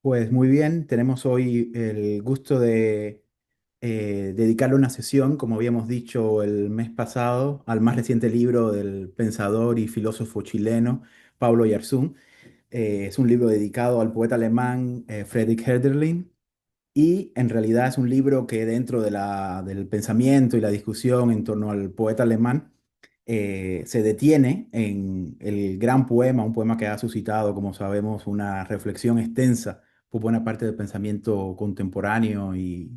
Pues muy bien, tenemos hoy el gusto de dedicarle una sesión, como habíamos dicho el mes pasado, al más reciente libro del pensador y filósofo chileno Pablo Yarzún. Es un libro dedicado al poeta alemán Friedrich Hölderlin, y en realidad es un libro que dentro del pensamiento y la discusión en torno al poeta alemán se detiene en el gran poema, un poema que ha suscitado, como sabemos, una reflexión extensa por buena parte del pensamiento contemporáneo y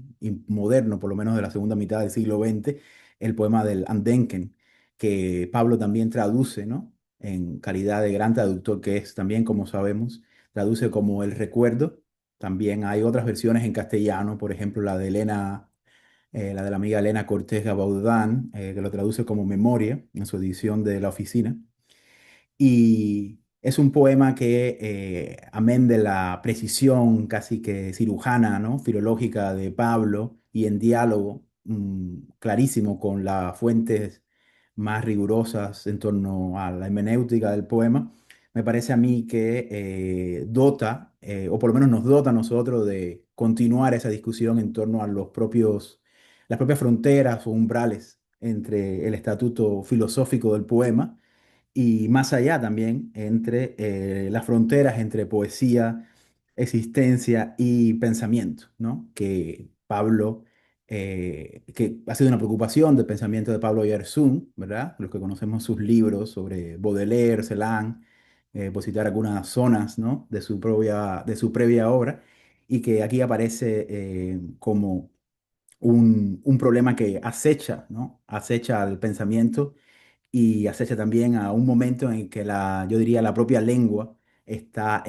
moderno, por lo menos de la segunda mitad del siglo XX, el poema del Andenken, que Pablo también traduce, ¿no? En calidad de gran traductor que es también, como sabemos, traduce como el recuerdo. También hay otras versiones en castellano, por ejemplo, la de la amiga Elena Cortés Gabaudán, que lo traduce como Memoria en su edición de La Oficina. Y es un poema que, amén de la precisión casi que cirujana, ¿no? Filológica de Pablo y en diálogo clarísimo con las fuentes más rigurosas en torno a la hermenéutica del poema, me parece a mí que dota, o por lo menos nos dota a nosotros de continuar esa discusión en torno a las propias fronteras o umbrales entre el estatuto filosófico del poema y más allá también entre las fronteras entre poesía, existencia y pensamiento, ¿no? Que Pablo, que ha sido una preocupación del pensamiento de Pablo Yersún, ¿verdad? Los que conocemos sus libros sobre Baudelaire, Celan, por citar algunas zonas, ¿no? De su previa obra, y que aquí aparece como un problema que acecha, ¿no? Acecha al pensamiento y acecha también a un momento en que yo diría, la propia lengua está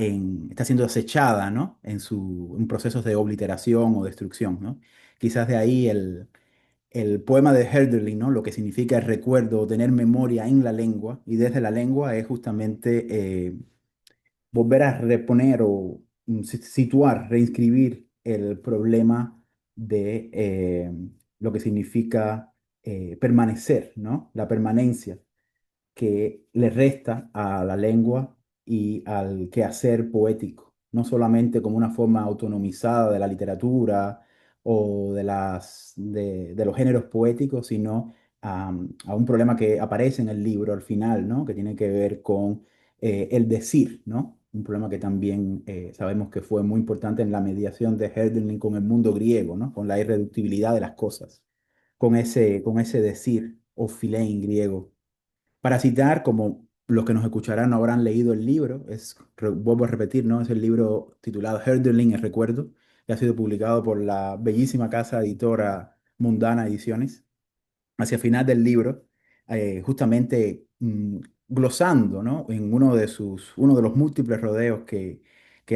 siendo acechada, ¿no? En procesos de obliteración o destrucción, ¿no? Quizás de ahí el poema de Hölderlin, ¿no? Lo que significa el recuerdo o tener memoria en la lengua y desde la lengua es justamente volver a reponer o situar, reinscribir el problema de lo que significa permanecer, ¿no? La permanencia que le resta a la lengua y al quehacer poético, no solamente como una forma autonomizada de la literatura o de los géneros poéticos, sino a un problema que aparece en el libro al final, ¿no? Que tiene que ver con el decir, ¿no? Un problema que también sabemos que fue muy importante en la mediación de Hölderlin con el mundo griego, ¿no? Con la irreductibilidad de las cosas, con ese decir o philein griego para citar, como los que nos escucharán no habrán leído el libro, vuelvo a repetir, ¿no? Es el libro titulado Hölderlin, el recuerdo, que ha sido publicado por la bellísima casa editora Mundana Ediciones. Hacia el final del libro, justamente glosando, ¿no? En uno de los múltiples rodeos que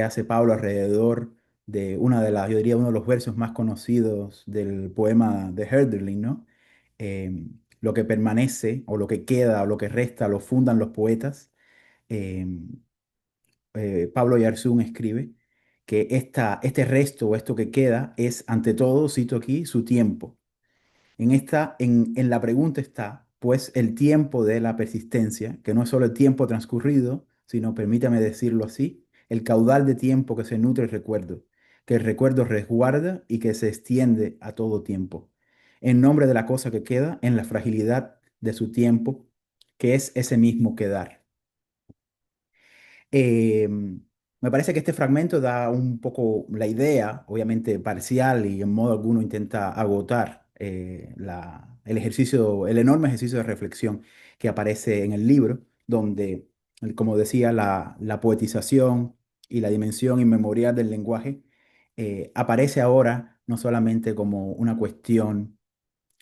hace Pablo alrededor de yo diría, uno de los versos más conocidos del poema de Hölderlin, ¿no? Lo que permanece o lo que queda o lo que resta lo fundan los poetas. Eh, Pablo Yarzún escribe que este resto o esto que queda es ante todo, cito aquí, su tiempo. En la pregunta está, pues, el tiempo de la persistencia, que no es solo el tiempo transcurrido, sino, permítame decirlo así, el caudal de tiempo que se nutre el recuerdo, que el recuerdo resguarda y que se extiende a todo tiempo, en nombre de la cosa que queda, en la fragilidad de su tiempo, que es ese mismo quedar. Eh, Me parece que este fragmento da un poco la idea, obviamente parcial y en modo alguno intenta agotar el ejercicio, el enorme ejercicio de reflexión que aparece en el libro, donde, como decía, la poetización y la dimensión inmemorial del lenguaje aparece ahora no solamente como una cuestión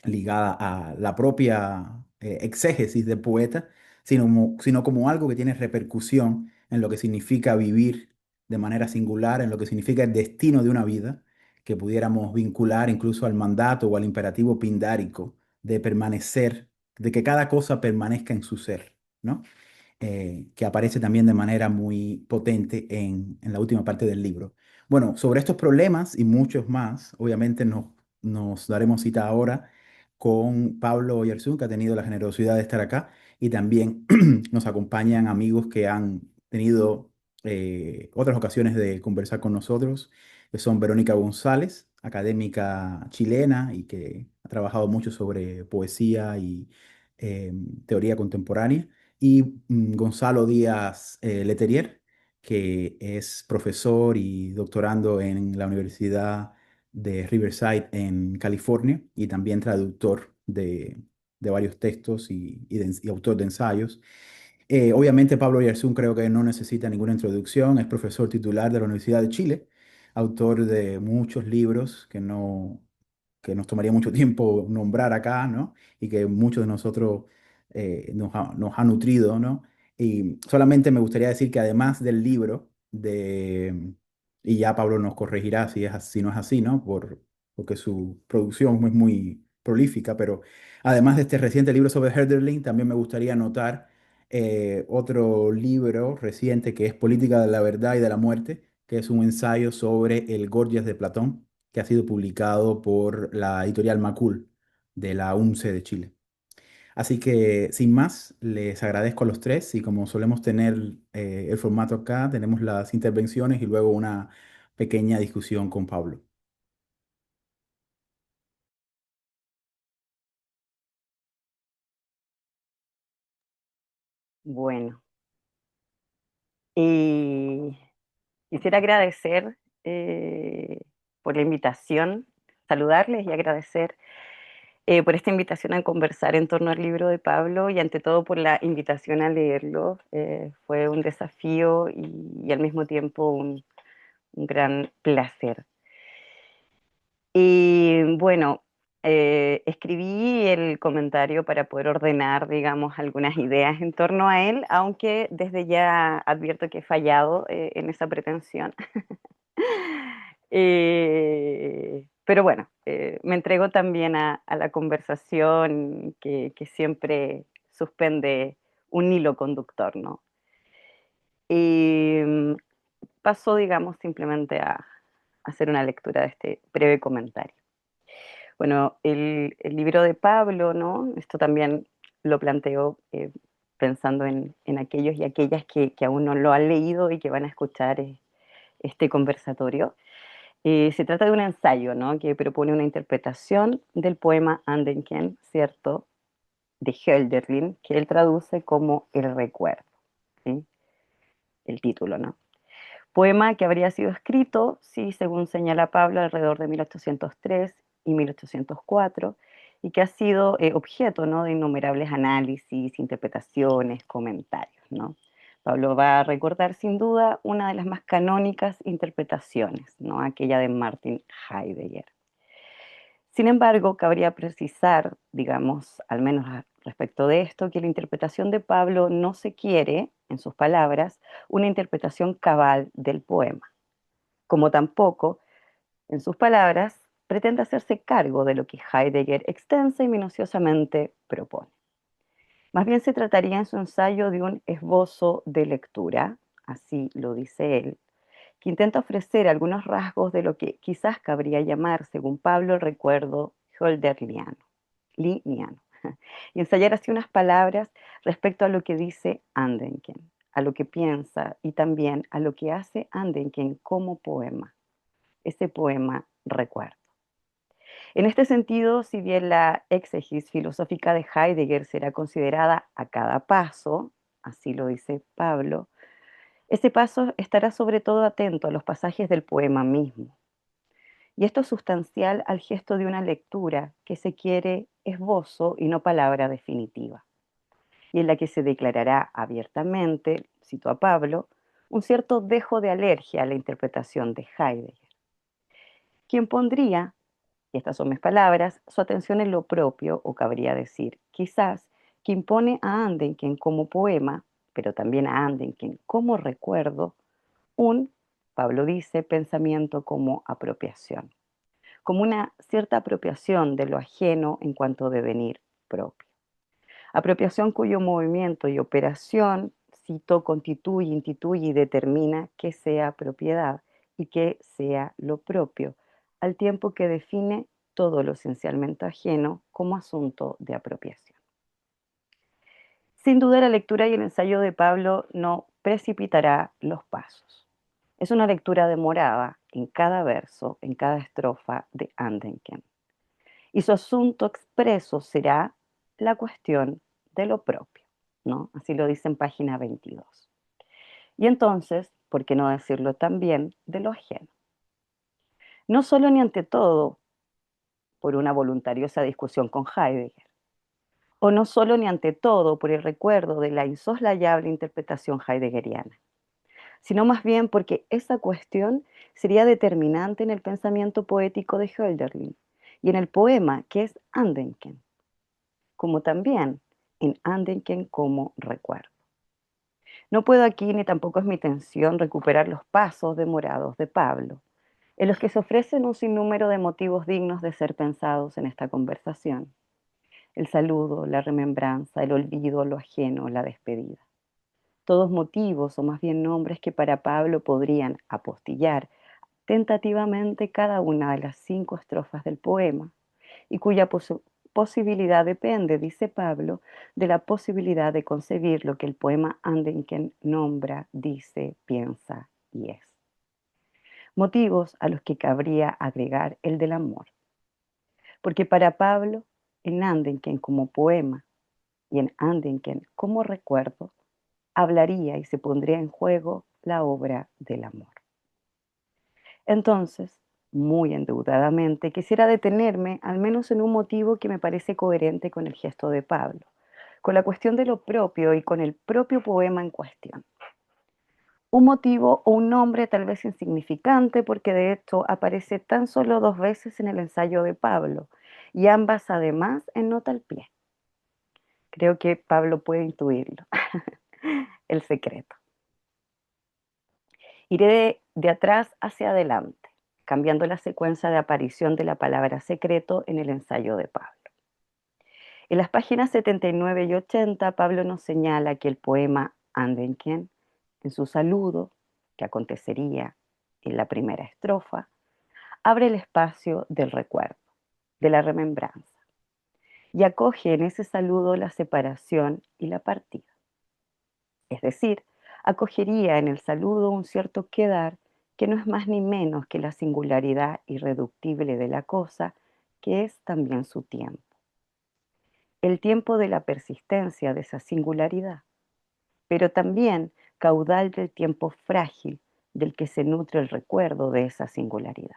ligada a la propia exégesis del poeta, sino como algo que tiene repercusión en lo que significa vivir de manera singular, en lo que significa el destino de una vida, que pudiéramos vincular incluso al mandato o al imperativo pindárico de permanecer, de que cada cosa permanezca en su ser, ¿no? Que aparece también de manera muy potente en la última parte del libro. Bueno, sobre estos problemas y muchos más, obviamente nos daremos cita ahora con Pablo Oyarzún, que ha tenido la generosidad de estar acá, y también nos acompañan amigos que han tenido otras ocasiones de conversar con nosotros, que son Verónica González, académica chilena y que ha trabajado mucho sobre poesía y teoría contemporánea, y Gonzalo Díaz Letelier, que es profesor y doctorando en la Universidad de Riverside en California y también traductor de varios textos y autor de ensayos. Obviamente Pablo Oyarzún creo que no necesita ninguna introducción, es profesor titular de la Universidad de Chile, autor de muchos libros que nos tomaría mucho tiempo nombrar acá, ¿no? Y que muchos de nosotros nos ha nutrido, ¿no? Y solamente me gustaría decir que además del libro y ya Pablo nos corregirá si no es así, ¿no? Porque su producción es muy prolífica, pero además de este reciente libro sobre Herderling, también me gustaría anotar otro libro reciente que es Política de la Verdad y de la Muerte, que es un ensayo sobre el Gorgias de Platón, que ha sido publicado por la editorial Macul de la UNCE de Chile. Así que, sin más, les agradezco a los tres y como solemos tener el formato acá, tenemos las intervenciones y luego una pequeña discusión con Pablo. Bueno, y quisiera agradecer por la invitación, saludarles y agradecer por esta invitación a conversar en torno al libro de Pablo y ante todo por la invitación a leerlo. Fue un desafío y al mismo tiempo un gran placer. Y bueno, escribí el comentario para poder ordenar, digamos, algunas ideas en torno a él, aunque desde ya advierto que he fallado en esa pretensión. Pero bueno, me entrego también a la conversación que siempre suspende un hilo conductor, ¿no? Y paso, digamos, simplemente a hacer una lectura de este breve comentario. Bueno, el libro de Pablo, ¿no? Esto también lo planteo pensando en aquellos y aquellas que aún no lo han leído y que van a escuchar este conversatorio. Se trata de un ensayo, ¿no? Que propone una interpretación del poema Andenken, ¿cierto? De Hölderlin, que él traduce como El recuerdo, ¿sí? El título, ¿no? Poema que habría sido escrito, sí, según señala Pablo, alrededor de 1803 y 1804, y que ha sido objeto, ¿no? de innumerables análisis, interpretaciones, comentarios, ¿no? Pablo va a recordar sin duda una de las más canónicas interpretaciones, ¿no? Aquella de Martin Heidegger. Sin embargo, cabría precisar, digamos, al menos respecto de esto, que la interpretación de Pablo no se quiere, en sus palabras, una interpretación cabal del poema, como tampoco, en sus palabras, pretende hacerse cargo de lo que Heidegger extensa y minuciosamente propone. Más bien se trataría en su ensayo de un esbozo de lectura, así lo dice él, que intenta ofrecer algunos rasgos de lo que quizás cabría llamar, según Pablo, el recuerdo hölderliniano, liniano, y ensayar así unas palabras respecto a lo que dice Andenken, a lo que piensa y también a lo que hace Andenken como poema, ese poema recuerdo. En este sentido, si bien la exegis filosófica de Heidegger será considerada a cada paso, así lo dice Pablo, ese paso estará sobre todo atento a los pasajes del poema mismo. Y esto es sustancial al gesto de una lectura que se quiere esbozo y no palabra definitiva, y en la que se declarará abiertamente, cito a Pablo, un cierto dejo de alergia a la interpretación de Heidegger, quien pondría, y estas son mis palabras, su atención en lo propio, o cabría decir, quizás, que impone a Andenken como poema, pero también a Andenken como recuerdo, un, Pablo dice, pensamiento como apropiación, como una cierta apropiación de lo ajeno en cuanto devenir propio. Apropiación cuyo movimiento y operación, cito, constituye, instituye y determina que sea propiedad y que sea lo propio, al tiempo que define todo lo esencialmente ajeno como asunto de apropiación. Sin duda la lectura y el ensayo de Pablo no precipitará los pasos. Es una lectura demorada en cada verso, en cada estrofa de Andenken. Y su asunto expreso será la cuestión de lo propio, ¿no? Así lo dice en página 22. Y entonces, ¿por qué no decirlo también de lo ajeno? No solo ni ante todo por una voluntariosa discusión con Heidegger, o no solo ni ante todo por el recuerdo de la insoslayable interpretación heideggeriana, sino más bien porque esa cuestión sería determinante en el pensamiento poético de Hölderlin y en el poema que es Andenken, como también en Andenken como recuerdo. No puedo aquí, ni tampoco es mi intención, recuperar los pasos demorados de Pablo, en los que se ofrecen un sinnúmero de motivos dignos de ser pensados en esta conversación. El saludo, la remembranza, el olvido, lo ajeno, la despedida. Todos motivos, o más bien nombres, que para Pablo podrían apostillar tentativamente cada una de las 5 estrofas del poema, y cuya posibilidad depende, dice Pablo, de la posibilidad de concebir lo que el poema Andenken nombra, dice, piensa y es. Motivos a los que cabría agregar el del amor. Porque para Pablo, en Andenken como poema y en Andenken como recuerdo, hablaría y se pondría en juego la obra del amor. Entonces, muy endeudadamente, quisiera detenerme al menos en un motivo que me parece coherente con el gesto de Pablo, con la cuestión de lo propio y con el propio poema en cuestión. Un motivo o un nombre tal vez insignificante porque de hecho aparece tan solo 2 veces en el ensayo de Pablo y ambas además en nota al pie. Creo que Pablo puede intuirlo, el secreto. Iré de atrás hacia adelante, cambiando la secuencia de aparición de la palabra secreto en el ensayo de Pablo. En las páginas 79 y 80, Pablo nos señala que el poema Andenken, en su saludo, que acontecería en la primera estrofa, abre el espacio del recuerdo, de la remembranza, y acoge en ese saludo la separación y la partida. Es decir, acogería en el saludo un cierto quedar que no es más ni menos que la singularidad irreductible de la cosa, que es también su tiempo. El tiempo de la persistencia de esa singularidad, pero también caudal del tiempo frágil del que se nutre el recuerdo de esa singularidad.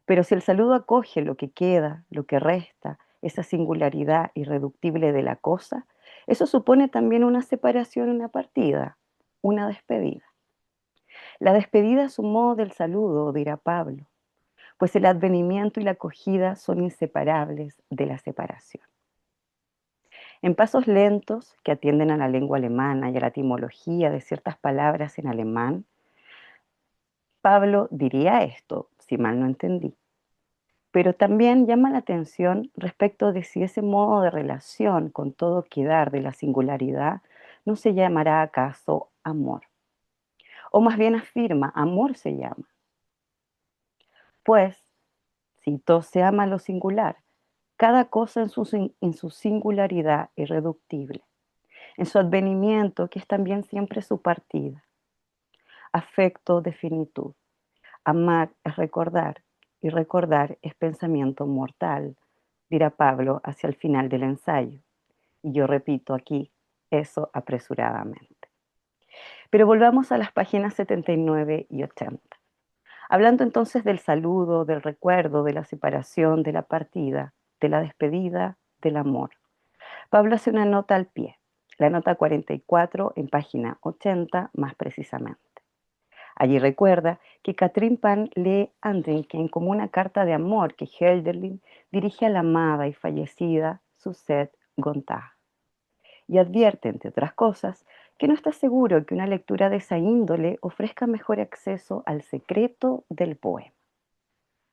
Pero si el saludo acoge lo que queda, lo que resta, esa singularidad irreductible de la cosa, eso supone también una separación, una partida, una despedida. La despedida es un modo del saludo, dirá Pablo, pues el advenimiento y la acogida son inseparables de la separación. En pasos lentos que atienden a la lengua alemana y a la etimología de ciertas palabras en alemán, Pablo diría esto, si mal no entendí. Pero también llama la atención respecto de si ese modo de relación con todo quedar de la singularidad no se llamará acaso amor. O más bien afirma, amor se llama. Pues, si todo se ama lo singular, cada cosa en su singularidad irreductible, en su advenimiento que es también siempre su partida. Afecto de finitud. Amar es recordar y recordar es pensamiento mortal, dirá Pablo hacia el final del ensayo. Y yo repito aquí eso apresuradamente. Pero volvamos a las páginas 79 y 80. Hablando entonces del saludo, del recuerdo, de la separación, de la partida, de la despedida, del amor. Pablo hace una nota al pie, la nota 44 en página 80 más precisamente. Allí recuerda que Catherine Pan lee Andenken como una carta de amor que Hölderlin dirige a la amada y fallecida Suzette Gontard. Y advierte, entre otras cosas, que no está seguro que una lectura de esa índole ofrezca mejor acceso al secreto del poema.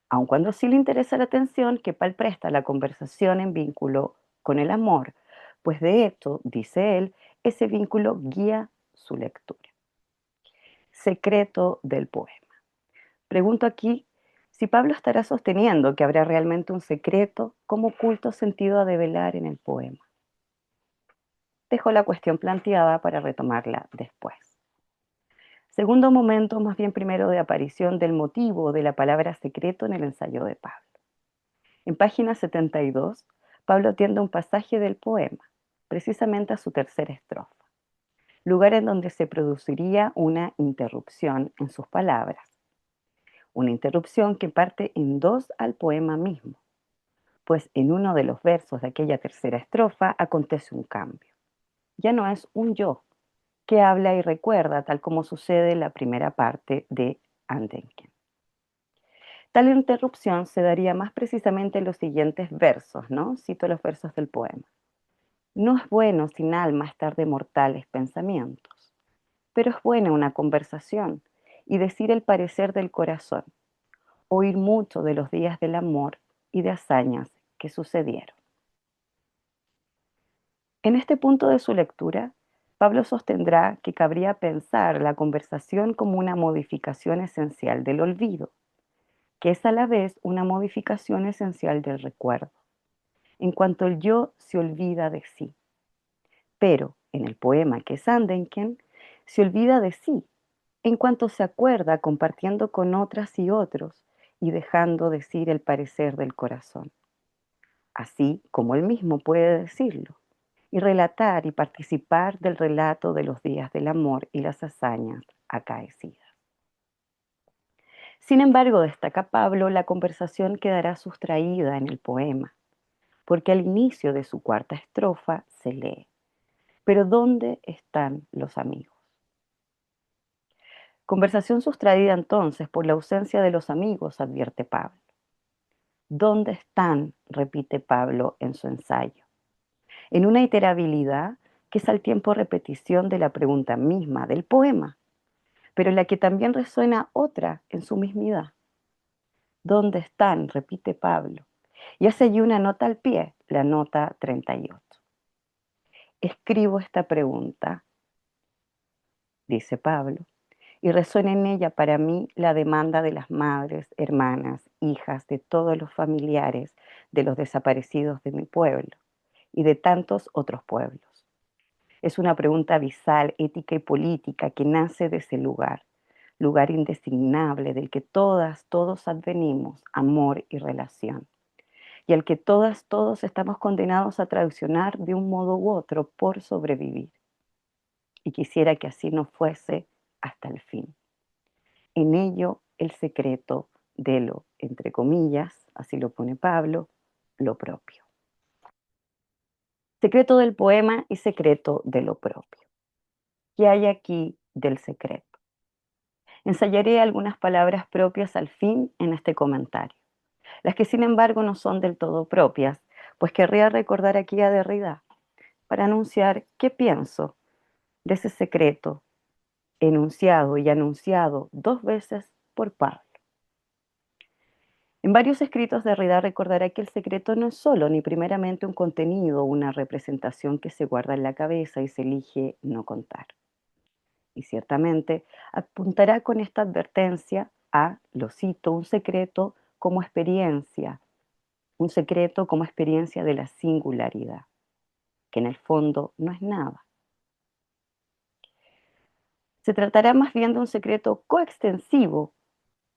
Aun cuando sí le interesa la atención que Pal presta a la conversación en vínculo con el amor, pues de hecho, dice él, ese vínculo guía su lectura. Secreto del poema. Pregunto aquí si Pablo estará sosteniendo que habrá realmente un secreto como oculto sentido a develar en el poema. dejo la cuestión planteada para retomarla después. Segundo momento, más bien primero de aparición del motivo de la palabra secreto en el ensayo de Pablo. En página 72, Pablo atiende un pasaje del poema, precisamente a su tercera estrofa, lugar en donde se produciría una interrupción en sus palabras, una interrupción que parte en dos al poema mismo, pues en uno de los versos de aquella tercera estrofa acontece un cambio. Ya no es un yo que habla y recuerda, tal como sucede en la primera parte de Andenken. Tal interrupción se daría más precisamente en los siguientes versos, ¿no? Cito los versos del poema. No es bueno sin alma estar de mortales pensamientos, pero es buena una conversación y decir el parecer del corazón, oír mucho de los días del amor y de hazañas que sucedieron. En este punto de su lectura, Pablo sostendrá que cabría pensar la conversación como una modificación esencial del olvido, que es a la vez una modificación esencial del recuerdo, en cuanto el yo se olvida de sí. Pero en el poema que es Andenken, se olvida de sí, en cuanto se acuerda compartiendo con otras y otros y dejando decir el parecer del corazón, así como él mismo puede decirlo, y relatar y participar del relato de los días del amor y las hazañas acaecidas. Sin embargo, destaca Pablo, la conversación quedará sustraída en el poema, porque al inicio de su cuarta estrofa se lee, pero ¿dónde están los amigos? Conversación sustraída entonces por la ausencia de los amigos, advierte Pablo. ¿Dónde están? Repite Pablo en su ensayo, en una iterabilidad que es al tiempo repetición de la pregunta misma del poema, pero en la que también resuena otra en su mismidad. ¿Dónde están? Repite Pablo, y hace allí una nota al pie, la nota 38. Escribo esta pregunta, dice Pablo, y resuena en ella para mí la demanda de las madres, hermanas, hijas, de todos los familiares de los desaparecidos de mi pueblo y de tantos otros pueblos. Es una pregunta visal, ética y política que nace de ese lugar, lugar indesignable del que todas, todos advenimos, amor y relación, y al que todas, todos estamos condenados a traicionar de un modo u otro por sobrevivir. Y quisiera que así no fuese hasta el fin. En ello el secreto de lo, entre comillas, así lo pone Pablo, lo propio. Secreto del poema y secreto de lo propio. ¿Qué hay aquí del secreto? Ensayaré algunas palabras propias al fin en este comentario, las que sin embargo no son del todo propias, pues querría recordar aquí a Derrida para anunciar qué pienso de ese secreto enunciado y anunciado dos veces por Pablo. En varios escritos Derrida recordará que el secreto no es solo ni primeramente un contenido o una representación que se guarda en la cabeza y se elige no contar. Y ciertamente apuntará con esta advertencia a, lo cito, un secreto como experiencia, un secreto como experiencia de la singularidad, que en el fondo no es nada. Se tratará más bien de un secreto coextensivo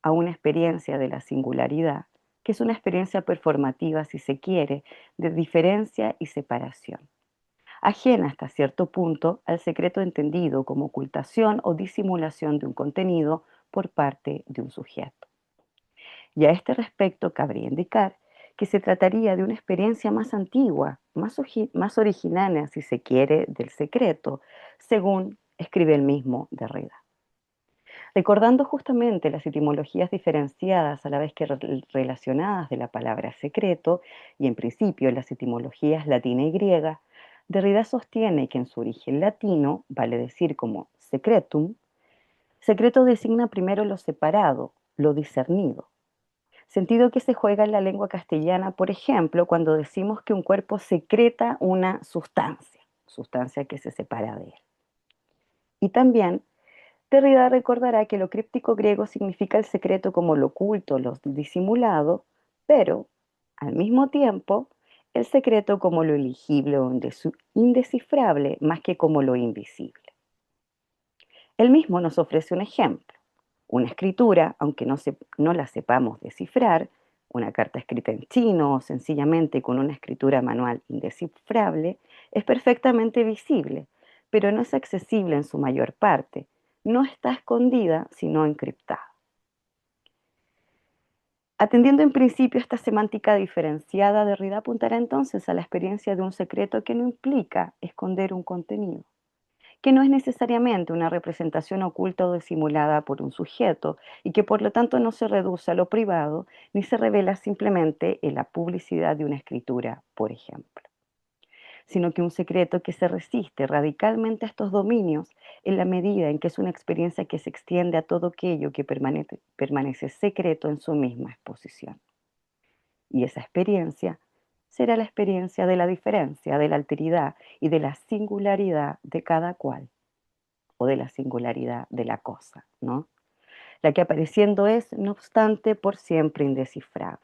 a una experiencia de la singularidad, que es una experiencia performativa, si se quiere, de diferencia y separación, ajena hasta cierto punto al secreto entendido como ocultación o disimulación de un contenido por parte de un sujeto. Y a este respecto cabría indicar que se trataría de una experiencia más antigua, más originaria, si se quiere, del secreto, según escribe el mismo Derrida. Recordando justamente las etimologías diferenciadas a la vez que relacionadas de la palabra secreto, y en principio las etimologías latina y griega, Derrida sostiene que en su origen latino, vale decir como secretum, secreto designa primero lo separado, lo discernido, sentido que se juega en la lengua castellana, por ejemplo, cuando decimos que un cuerpo secreta una sustancia, sustancia que se separa de él. Y también Derrida recordará que lo críptico griego significa el secreto como lo oculto, lo disimulado, pero al mismo tiempo el secreto como lo elegible o indescifrable más que como lo invisible. Él mismo nos ofrece un ejemplo. Una escritura, aunque no la sepamos descifrar, una carta escrita en chino o sencillamente con una escritura manual indescifrable, es perfectamente visible, pero no es accesible en su mayor parte. No está escondida, sino encriptada. Atendiendo en principio esta semántica diferenciada, Derrida apuntará entonces a la experiencia de un secreto que no implica esconder un contenido, que no es necesariamente una representación oculta o disimulada por un sujeto y que por lo tanto no se reduce a lo privado ni se revela simplemente en la publicidad de una escritura, por ejemplo, sino que un secreto que se resiste radicalmente a estos dominios en la medida en que es una experiencia que se extiende a todo aquello que permanece secreto en su misma exposición. Y esa experiencia será la experiencia de la diferencia, de la alteridad y de la singularidad de cada cual, o de la singularidad de la cosa, ¿no? La que apareciendo es, no obstante, por siempre indescifrable.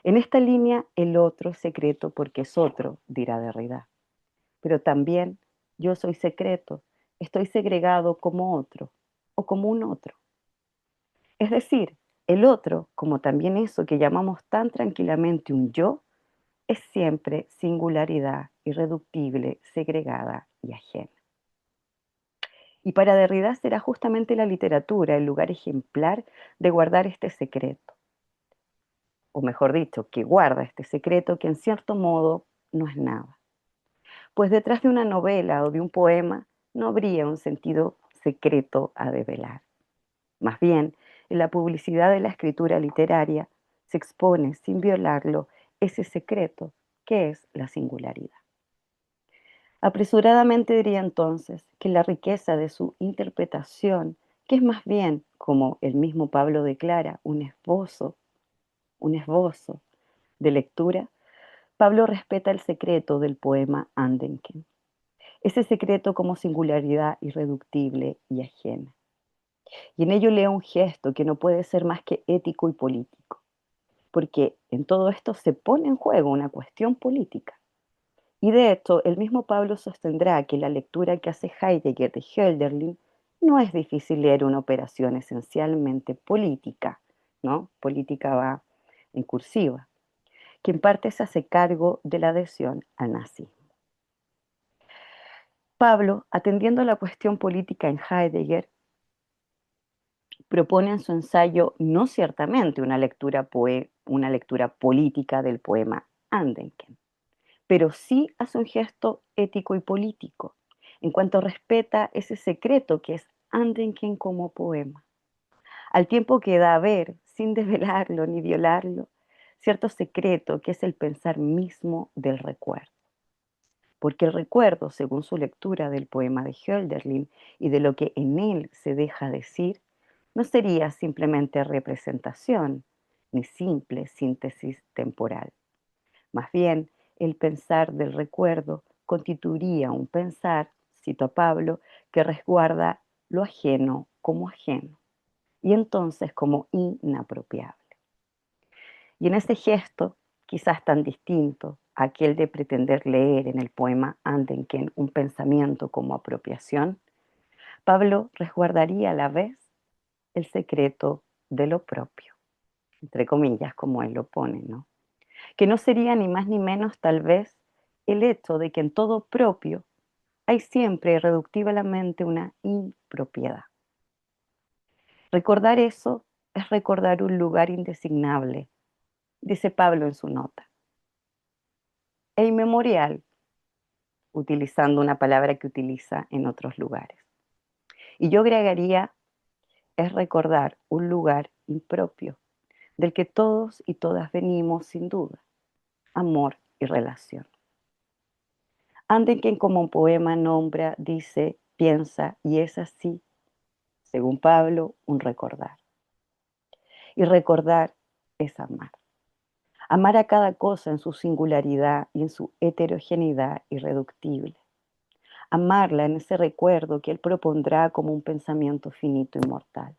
En esta línea, el otro es secreto porque es otro, dirá Derrida. Pero también yo soy secreto, estoy segregado como otro o como un otro. Es decir, el otro, como también eso que llamamos tan tranquilamente un yo, es siempre singularidad, irreductible, segregada y ajena. Y para Derrida será justamente la literatura el lugar ejemplar de guardar este secreto, o mejor dicho, que guarda este secreto que en cierto modo no es nada. Pues detrás de una novela o de un poema no habría un sentido secreto a develar. Más bien, en la publicidad de la escritura literaria se expone sin violarlo ese secreto que es la singularidad. Apresuradamente diría entonces que la riqueza de su interpretación, que es más bien, como el mismo Pablo declara, un esbozo de lectura, Pablo respeta el secreto del poema Andenken, ese secreto como singularidad irreductible y ajena. Y en ello leo un gesto que no puede ser más que ético y político, porque en todo esto se pone en juego una cuestión política. Y de hecho, el mismo Pablo sostendrá que la lectura que hace Heidegger de Hölderlin no es difícil leer una operación esencialmente política, ¿no? Política va en cursiva, que en parte se hace cargo de la adhesión al nazismo. Pablo, atendiendo a la cuestión política en Heidegger, propone en su ensayo no ciertamente una lectura política del poema Andenken, pero sí hace un gesto ético y político, en cuanto respeta ese secreto que es Andenken como poema, al tiempo que da a ver, sin develarlo ni violarlo, cierto secreto que es el pensar mismo del recuerdo. Porque el recuerdo, según su lectura del poema de Hölderlin y de lo que en él se deja decir, no sería simplemente representación, ni simple síntesis temporal. Más bien, el pensar del recuerdo constituiría un pensar, cito a Pablo, que resguarda lo ajeno y entonces como inapropiable. Y en ese gesto, quizás tan distinto a aquel de pretender leer en el poema Andenken un pensamiento como apropiación, Pablo resguardaría a la vez el secreto de lo propio, entre comillas, como él lo pone, ¿no? Que no sería ni más ni menos tal vez el hecho de que en todo propio hay siempre irreductiblemente una impropiedad. Recordar eso es recordar un lugar indesignable, dice Pablo en su nota, e inmemorial, utilizando una palabra que utiliza en otros lugares. Y yo agregaría, es recordar un lugar impropio, del que todos y todas venimos sin duda, amor y relación. Andenken como un poema nombra, dice, piensa y es así, según Pablo, un recordar. Y recordar es amar. Amar a cada cosa en su singularidad y en su heterogeneidad irreductible. Amarla en ese recuerdo que él propondrá como un pensamiento finito y mortal.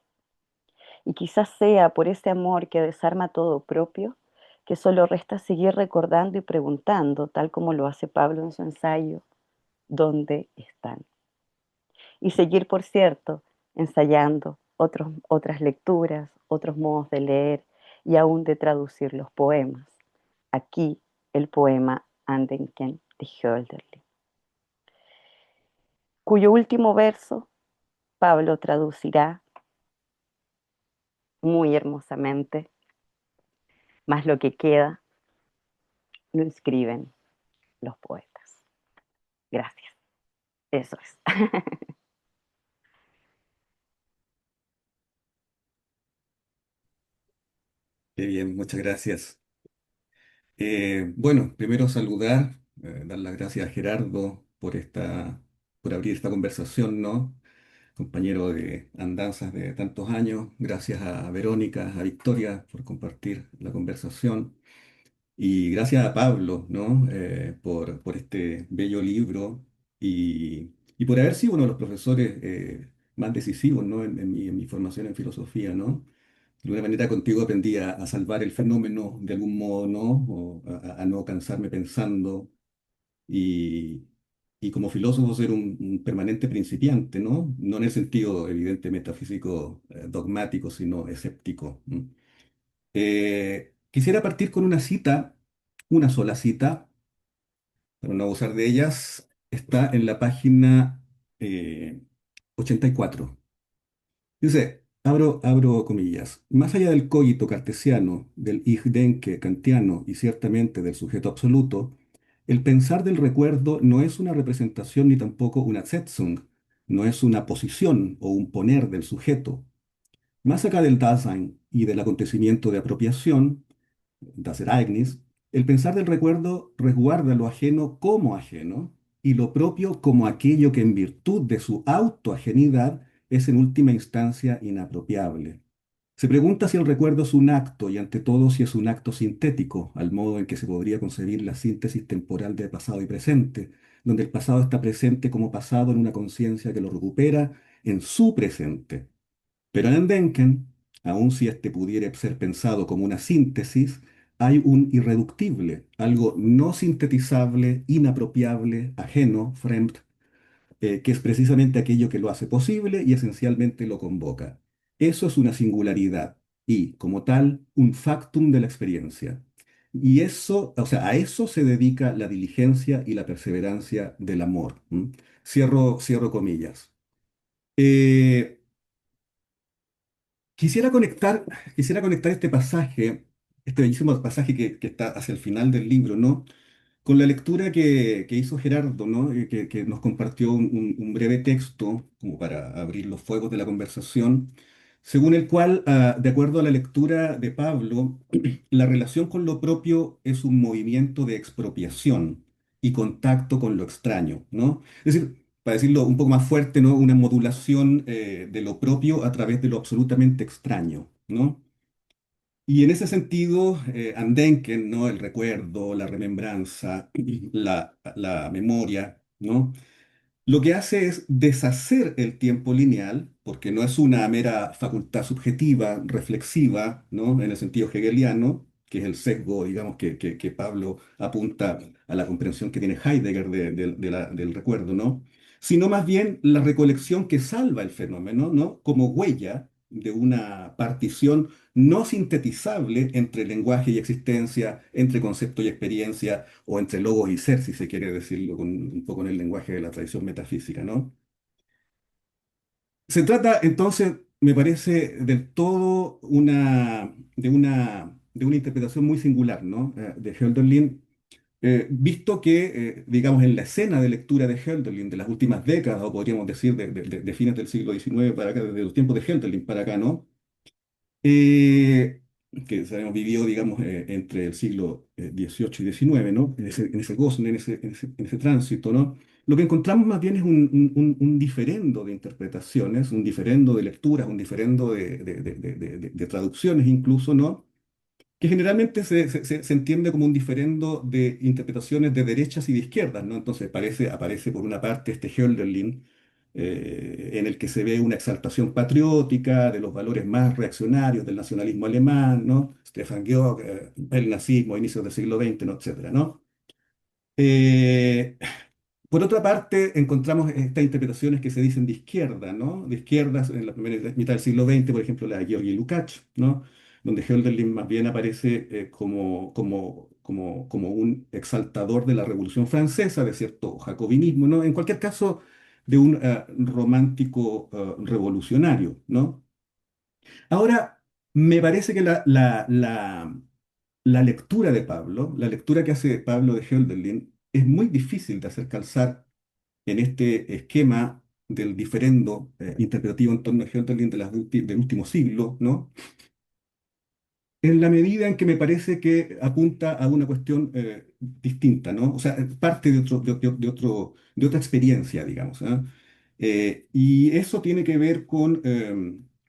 Y quizás sea por ese amor que desarma todo propio, que solo resta seguir recordando y preguntando, tal como lo hace Pablo en su ensayo, ¿dónde están? Y seguir, por cierto, ensayando otras lecturas, otros modos de leer y aún de traducir los poemas. Aquí el poema Andenken de Hölderlin, cuyo último verso Pablo traducirá muy hermosamente, más lo que queda lo escriben los poetas. Gracias. Eso es. Qué bien, muchas gracias. Bueno, primero saludar, dar las gracias a Gerardo por abrir esta conversación, ¿no? Compañero de andanzas de tantos años. Gracias a Verónica, a Victoria por compartir la conversación. Y gracias a Pablo, ¿no? Por este bello libro y por haber sido uno de los profesores más decisivos, ¿no? En mi formación en filosofía, ¿no? De alguna manera contigo aprendí a salvar el fenómeno de algún modo, ¿no? O a no cansarme pensando y, y como filósofo ser un permanente principiante, ¿no? No en el sentido evidente metafísico dogmático, sino escéptico. ¿M? Quisiera partir con una cita, una sola cita, para no abusar de ellas. Está en la página eh, 84. Dice, abro comillas, más allá del cogito cartesiano, del ich denke kantiano y ciertamente del sujeto absoluto, el pensar del recuerdo no es una representación ni tampoco una Setzung, no es una posición o un poner del sujeto. Más acá del Dasein y del acontecimiento de apropiación, das Ereignis, el pensar del recuerdo resguarda lo ajeno como ajeno y lo propio como aquello que en virtud de su autoajenidad es en última instancia inapropiable. Se pregunta si el recuerdo es un acto y ante todo si es un acto sintético, al modo en que se podría concebir la síntesis temporal de pasado y presente, donde el pasado está presente como pasado en una conciencia que lo recupera en su presente. Pero en Denken, aun si este pudiera ser pensado como una síntesis, hay un irreductible, algo no sintetizable, inapropiable, ajeno, fremd, que es precisamente aquello que lo hace posible y esencialmente lo convoca. Eso es una singularidad y, como tal, un factum de la experiencia. Y eso, o sea, a eso se dedica la diligencia y la perseverancia del amor. ¿M? Cierro comillas. Eh, Quisiera conectar, quisiera conectar este pasaje, este bellísimo pasaje que está hacia el final del libro, ¿no? Con la lectura que hizo Gerardo, ¿no? Que nos compartió un breve texto, como para abrir los fuegos de la conversación, según el cual, de acuerdo a la lectura de Pablo, la relación con lo propio es un movimiento de expropiación y contacto con lo extraño, ¿no? Es decir, para decirlo un poco más fuerte, ¿no? Una modulación de lo propio a través de lo absolutamente extraño, ¿no? Y en ese sentido, Andenken, ¿no? El recuerdo, la remembranza, la memoria, ¿no? Lo que hace es deshacer el tiempo lineal, porque no es una mera facultad subjetiva, reflexiva, ¿no? En el sentido hegeliano, que es el sesgo, digamos, que Pablo apunta a la comprensión que tiene Heidegger del recuerdo, ¿no? Sino más bien la recolección que salva el fenómeno, ¿no? Como huella de una partición no sintetizable entre lenguaje y existencia, entre concepto y experiencia, o entre logos y ser, si se quiere decirlo un poco en el lenguaje de la tradición metafísica, ¿no? Se trata entonces, me parece, del todo de una interpretación muy singular, ¿no? De Hölderlin, visto que, digamos, en la escena de lectura de Hölderlin de las últimas décadas, o podríamos decir de fines del siglo XIX para acá, desde los tiempos de Hölderlin para acá, ¿no? eh, que sabemos vivió, digamos, entre el siglo XVIII y XIX, ¿no? En ese gozne, en ese tránsito, ¿no? Lo que encontramos más bien es un diferendo de interpretaciones, un diferendo de lecturas, un diferendo de traducciones incluso, ¿no? Que generalmente se entiende como un diferendo de interpretaciones de derechas y de izquierdas, ¿no? Entonces aparece por una parte este Hölderlin, en el que se ve una exaltación patriótica de los valores más reaccionarios del nacionalismo alemán, ¿no? Stefan Georg, el nazismo, inicios del siglo XX, ¿no? Etcétera, ¿no? Eh, por otra parte, encontramos estas interpretaciones que se dicen de izquierda, ¿no? De izquierdas en la primera mitad del siglo XX, por ejemplo, la de Georgi Lukács, ¿no? Donde Hölderlin más bien aparece como un exaltador de la Revolución Francesa, de cierto jacobinismo, ¿no? En cualquier caso, de un romántico revolucionario, ¿no? Ahora, me parece que la lectura de Pablo, la lectura que hace Pablo de Hölderlin, es muy difícil de hacer calzar en este esquema del diferendo interpretativo en torno a Hölderlin del último siglo, ¿no? En la medida en que me parece que apunta a una cuestión distinta, ¿no? O sea, parte de otra experiencia, digamos, ¿ah? Y eso tiene que ver con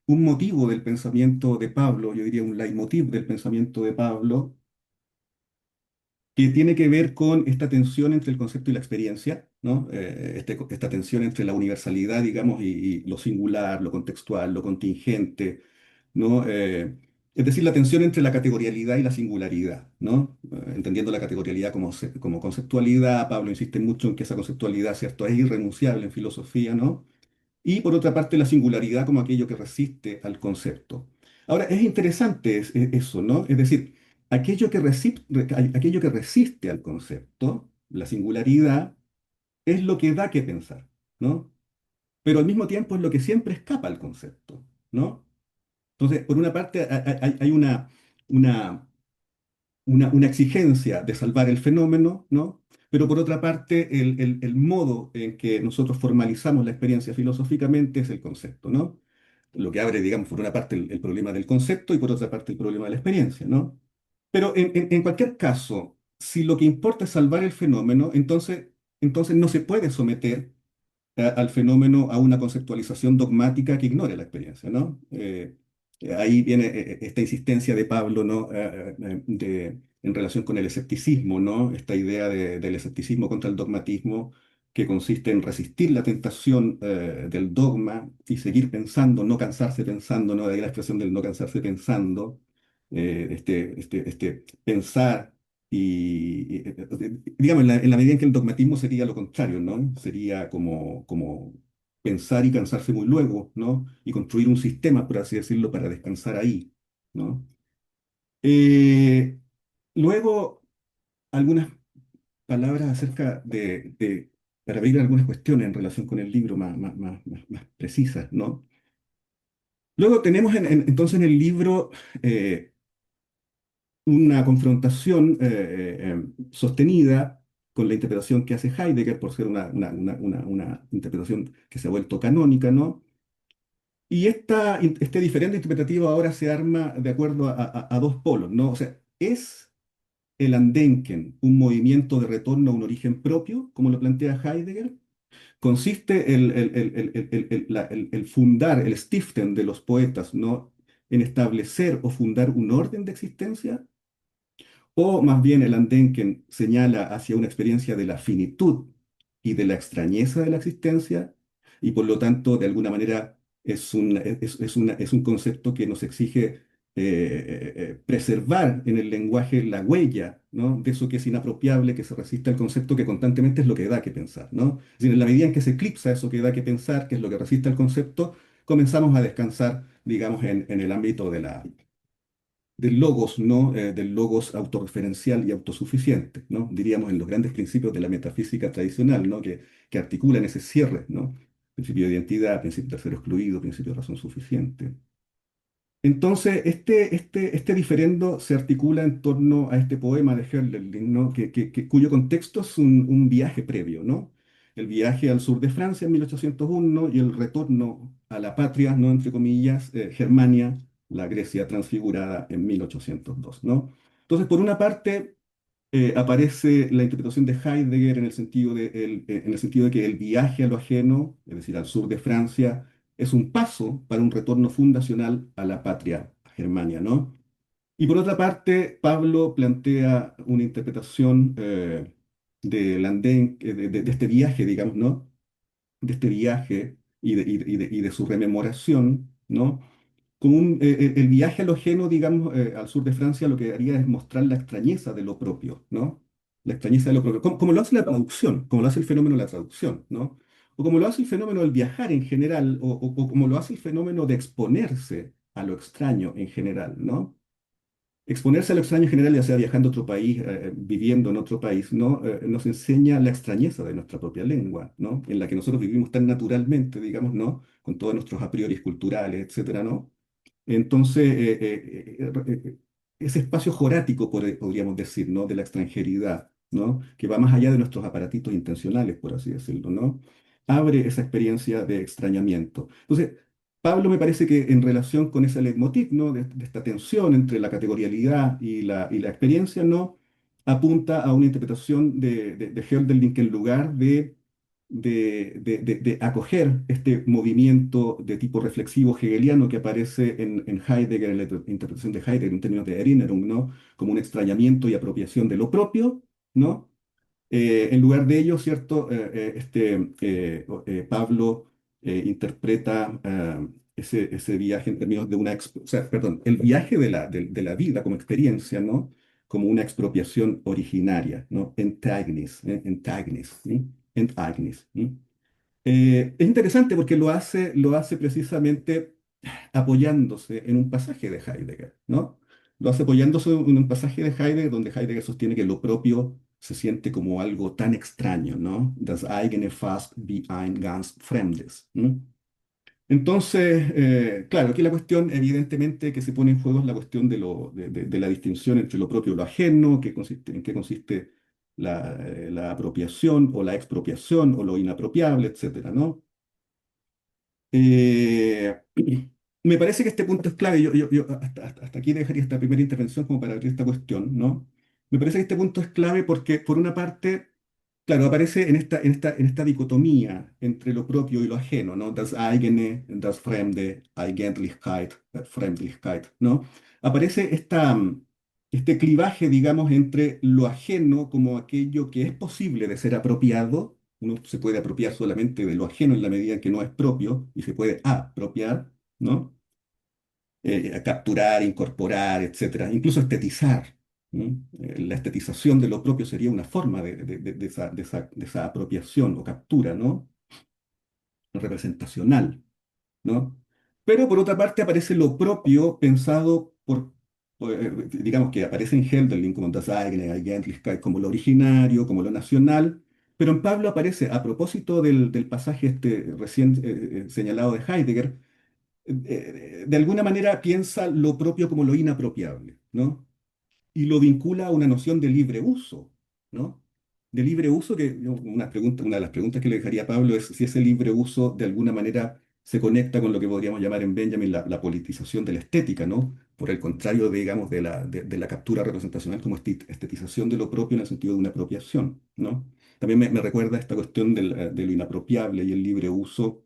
un motivo del pensamiento de Pablo, yo diría un leitmotiv del pensamiento de Pablo, que tiene que ver con esta tensión entre el concepto y la experiencia, ¿no? Esta tensión entre la universalidad, digamos, y lo singular, lo contextual, lo contingente, ¿no? Es decir, la tensión entre la categorialidad y la singularidad, ¿no? Entendiendo la categorialidad como conceptualidad, Pablo insiste mucho en que esa conceptualidad, ¿cierto?, es irrenunciable en filosofía, ¿no? Y por otra parte la singularidad como aquello que resiste al concepto. Ahora, es interesante eso, ¿no? Es decir, aquello que resiste al concepto, la singularidad, es lo que da que pensar, ¿no? Pero al mismo tiempo es lo que siempre escapa al concepto, ¿no? Entonces, por una parte hay una exigencia de salvar el fenómeno, ¿no? Pero por otra parte, el modo en que nosotros formalizamos la experiencia filosóficamente es el concepto, ¿no? Lo que abre, digamos, por una parte el problema del concepto y por otra parte el problema de la experiencia, ¿no? Pero en cualquier caso, si lo que importa es salvar el fenómeno, entonces no se puede someter al fenómeno a una conceptualización dogmática que ignore la experiencia, ¿no? Ahí viene esta insistencia de Pablo, ¿no? En relación con el escepticismo, ¿no? Esta idea del escepticismo contra el dogmatismo, que consiste en resistir la tentación del dogma y seguir pensando, no cansarse pensando, ¿no? De ahí la expresión del no cansarse pensando, pensar digamos, en la medida en que el dogmatismo sería lo contrario, ¿no? Sería como pensar y cansarse muy luego, ¿no? Y construir un sistema, por así decirlo, para descansar ahí, ¿no? Eh, luego, algunas palabras acerca para abrir algunas cuestiones en relación con el libro más precisas, ¿no? Luego tenemos entonces en el libro una confrontación sostenida con la interpretación que hace Heidegger por ser una interpretación que se ha vuelto canónica, ¿no? Y este diferente interpretativo ahora se arma de acuerdo a dos polos, ¿no? O sea, ¿es el Andenken un movimiento de retorno a un origen propio, como lo plantea Heidegger? ¿Consiste el fundar, el Stiften de los poetas, ¿no? En establecer o fundar un orden de existencia? O más bien el Andenken señala hacia una experiencia de la finitud y de la extrañeza de la existencia, y por lo tanto, de alguna manera, es un concepto que nos exige preservar en el lenguaje la huella, ¿no? De eso que es inapropiable, que se resiste al concepto, que constantemente es lo que da que pensar, ¿no? Es decir, en la medida en que se eclipsa eso que da que pensar, que es lo que resiste al concepto, comenzamos a descansar, digamos, en el ámbito del logos, ¿no? Del logos autorreferencial y autosuficiente, ¿no? Diríamos en los grandes principios de la metafísica tradicional, ¿no? Que articulan ese cierre, ¿no? Principio de identidad, principio tercero excluido, principio de razón suficiente. Entonces, este diferendo se articula en torno a este poema de Hölderlin, ¿no? Cuyo contexto es un viaje previo, ¿no? El viaje al sur de Francia en 1801 y el retorno a la patria, ¿no? Entre comillas, Germania, la Grecia transfigurada en 1802, ¿no? Entonces, por una parte, aparece la interpretación de Heidegger en el sentido de que el viaje a lo ajeno, es decir, al sur de Francia, es un paso para un retorno fundacional a la patria, a Germania, ¿no? Y por otra parte, Pablo plantea una interpretación de este viaje, digamos, ¿no? De este viaje y de su rememoración, ¿no? Como el viaje al ajeno, digamos, al sur de Francia, lo que haría es mostrar la extrañeza de lo propio, ¿no? La extrañeza de lo propio, como lo hace la traducción, como lo hace el fenómeno de la traducción, ¿no? O como lo hace el fenómeno del viajar en general, o como lo hace el fenómeno de exponerse a lo extraño en general, ¿no? Exponerse a lo extraño en general, ya sea viajando a otro país, viviendo en otro país, ¿no? Nos enseña la extrañeza de nuestra propia lengua, ¿no? En la que nosotros vivimos tan naturalmente, digamos, ¿no? Con todos nuestros a priori culturales, etcétera, ¿no? Entonces, ese espacio jorático, podríamos decir, ¿no? De la extranjeridad, ¿no? Que va más allá de nuestros aparatitos intencionales, por así decirlo, ¿no? Abre esa experiencia de extrañamiento. Entonces, Pablo me parece que en relación con ese leitmotiv, ¿no? De esta tensión entre la categorialidad y la experiencia, ¿no? Apunta a una interpretación de Hölderlin que en lugar de acoger este movimiento de tipo reflexivo hegeliano que aparece en Heidegger, en la interpretación de Heidegger en términos de Erinnerung, ¿no? Como un extrañamiento y apropiación de lo propio, ¿no? En lugar de ello, ¿cierto? Pablo interpreta ese viaje en términos de o sea, perdón, el viaje de la vida como experiencia, ¿no? Como una expropiación originaria, ¿no? Enteignis, ¿sí? Enteignis, ¿sí? Es interesante porque lo hace precisamente apoyándose en un pasaje de Heidegger, ¿no? Lo hace apoyándose en un pasaje de Heidegger donde Heidegger sostiene que lo propio se siente como algo tan extraño, ¿no? Das eigene fast wie ein ganz Fremdes. ¿No? Entonces, claro, aquí la cuestión, evidentemente, que se pone en juego es la cuestión de la distinción entre lo propio y lo ajeno, en qué consiste la apropiación o la expropiación o lo inapropiable, etcétera, ¿no? Eh, Me parece que este punto es clave. Yo hasta aquí dejaría esta primera intervención como para abrir esta cuestión, ¿no? Me parece que este punto es clave porque, por una parte, claro, aparece en esta dicotomía entre lo propio y lo ajeno, ¿no? Das eigene, das Fremde, Eigentlichkeit, Fremdlichkeit, ¿no? Aparece este clivaje, digamos, entre lo ajeno como aquello que es posible de ser apropiado. Uno se puede apropiar solamente de lo ajeno en la medida en que no es propio y se puede apropiar, ¿no? Capturar, incorporar, etcétera, incluso estetizar. ¿No? La estetización de lo propio sería una forma de esa apropiación o captura, ¿no? Representacional, ¿no? Pero por otra parte aparece lo propio pensado digamos que aparece en Hölderlin como das eigene Eigentlichkeit, como lo originario, como lo nacional, pero en Pablo aparece, a propósito del pasaje recién señalado de Heidegger, de alguna manera piensa lo propio como lo inapropiable, ¿no? Y lo vincula a una noción de libre uso, ¿no? De libre uso que una de las preguntas que le dejaría a Pablo es si ese libre uso de alguna manera se conecta con lo que podríamos llamar en Benjamin la politización de la estética, ¿no? Por el contrario, digamos, de la captura representacional como estetización de lo propio en el sentido de una apropiación, ¿no? También me recuerda esta cuestión de lo inapropiable y el libre uso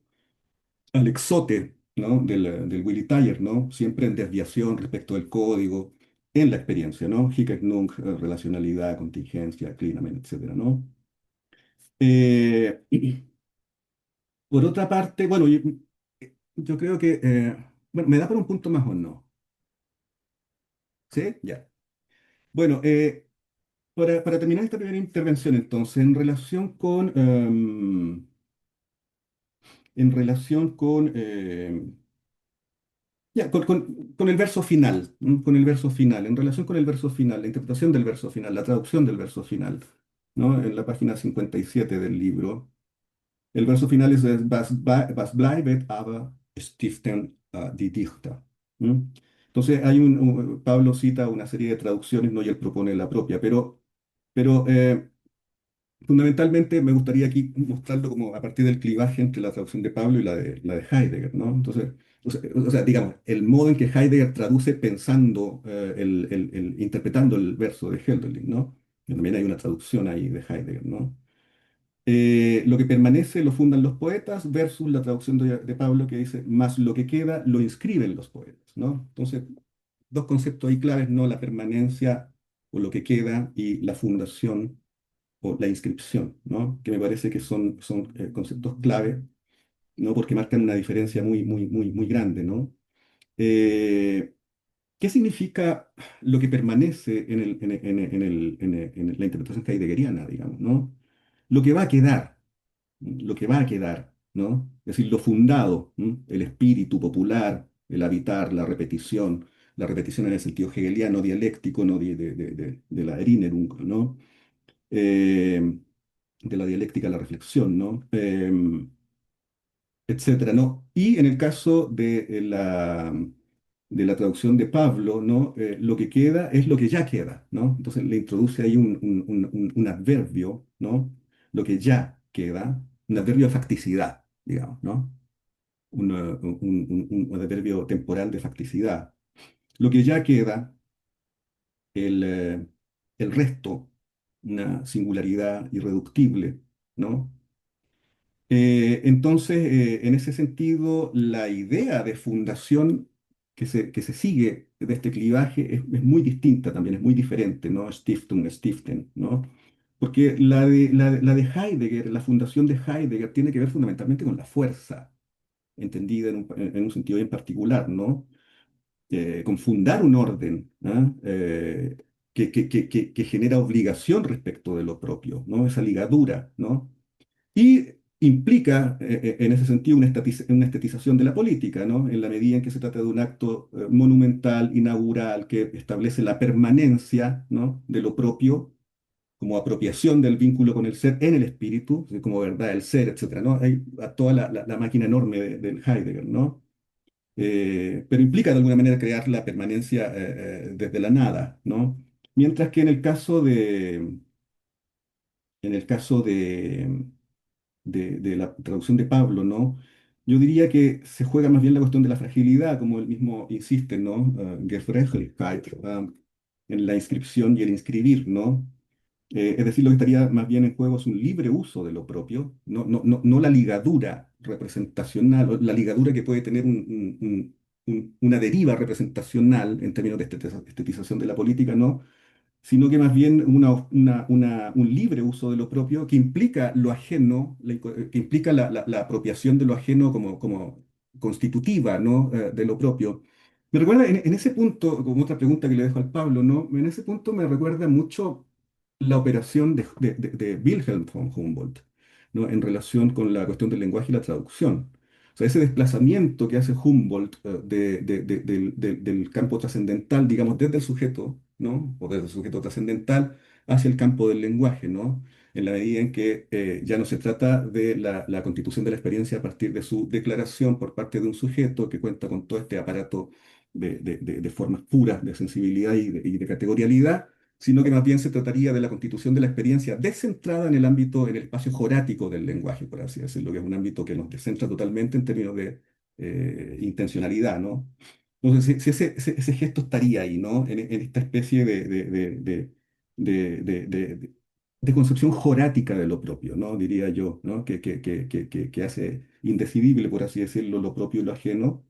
al exote, ¿no? del Willy Tyer, ¿no? Siempre en desviación respecto del código, en la experiencia, ¿no? Hic nunc, relacionalidad, contingencia, clinamen, etcétera, ¿no? Eh, por otra parte, bueno, yo creo que, bueno, ¿me da por un punto más o no? ¿Sí? Ya. Bueno, para terminar esta primera intervención, entonces, en relación con ya, con el verso final, con el verso final, en relación con el verso final, la interpretación del verso final, la traducción del verso final, ¿no? En la página 57 del libro, el verso final es was bleibet aber stiften die Dichter. ¿Mm? Entonces, Pablo cita una serie de traducciones, ¿no? Y él propone la propia, pero fundamentalmente me gustaría aquí mostrarlo como a partir del clivaje entre la traducción de Pablo y la de Heidegger, ¿no? Entonces, o sea, digamos, el modo en que Heidegger traduce pensando, interpretando el verso de Hölderlin, ¿no? Que también hay una traducción ahí de Heidegger, ¿no? Lo que permanece lo fundan los poetas versus la traducción de Pablo que dice, más lo que queda lo inscriben los poetas, ¿no? Entonces, dos conceptos ahí claves, ¿no? La permanencia o lo que queda y la fundación o la inscripción, ¿no? Que me parece que son conceptos clave ¿no? Porque marcan una diferencia muy grande, ¿no? Eh, ¿Qué significa lo que permanece en la interpretación heideggeriana, digamos, ¿no? Lo que va a quedar, lo que va a quedar, ¿no? Es decir, lo fundado, ¿m? El espíritu popular, el habitar, la repetición en el sentido hegeliano, dialéctico, ¿no? De la Erinnerung, ¿no? Eh, de la dialéctica a la reflexión, ¿no? Etcétera, ¿no? Y en el caso de la traducción de Pablo, ¿no? Lo que queda es lo que ya queda, ¿no? Entonces le introduce ahí un adverbio, ¿no? Lo que ya queda, un adverbio de facticidad, digamos, ¿no? Un adverbio temporal de facticidad. Lo que ya queda, el, eh, el resto, una singularidad irreductible, ¿no? Entonces, en ese sentido, la idea de fundación que se sigue de este clivaje es muy distinta también, es muy diferente, ¿no? Stiftung, Stiften, ¿no? Porque la de Heidegger, la fundación de Heidegger, tiene que ver fundamentalmente con la fuerza, entendida en un sentido bien particular, ¿no? Con fundar un orden, ¿ah? Que genera obligación respecto de lo propio, ¿no? Esa ligadura, ¿no? Y implica, en ese sentido, una estetización de la política, ¿no? En la medida en que se trata de un acto monumental, inaugural, que establece la permanencia, ¿no? De lo propio como apropiación del vínculo con el ser en el espíritu, como verdad del ser, etcétera, ¿no? Hay toda la máquina enorme de Heidegger, ¿no? Pero implica de alguna manera crear la permanencia desde la nada, ¿no? Mientras que en el caso de la traducción de Pablo, ¿no? Yo diría que se juega más bien la cuestión de la fragilidad, como él mismo insiste, ¿no? Gebrechlichkeit, en la inscripción y el inscribir, ¿no? Es decir, lo que estaría más bien en juego es un libre uso de lo propio, no la ligadura representacional, o la ligadura que puede tener una deriva representacional en términos de estetización de la política, ¿no? Sino que más bien un libre uso de lo propio que implica lo ajeno, que implica la apropiación de lo ajeno como constitutiva, ¿no? De lo propio. Me recuerda en ese punto, como otra pregunta que le dejo al Pablo, ¿no? En ese punto me recuerda mucho la operación de Wilhelm von Humboldt, ¿no? En relación con la cuestión del lenguaje y la traducción. O sea, ese desplazamiento que hace Humboldt del campo trascendental, digamos, desde el sujeto, ¿no? O desde el sujeto trascendental hacia el campo del lenguaje, ¿no? En la medida en que ya no se trata de la constitución de la experiencia a partir de su declaración por parte de un sujeto que cuenta con todo este aparato de formas puras, de sensibilidad y de categorialidad, sino que más bien se trataría de la constitución de la experiencia descentrada en el ámbito, en el espacio jorático del lenguaje, por así decirlo, que es un ámbito que nos descentra totalmente en términos de intencionalidad, ¿no? Entonces, ese gesto estaría ahí, ¿no? En esta especie de concepción jorática de lo propio, ¿no? Diría yo, ¿no? Que hace indecidible, por así decirlo, lo propio y lo ajeno,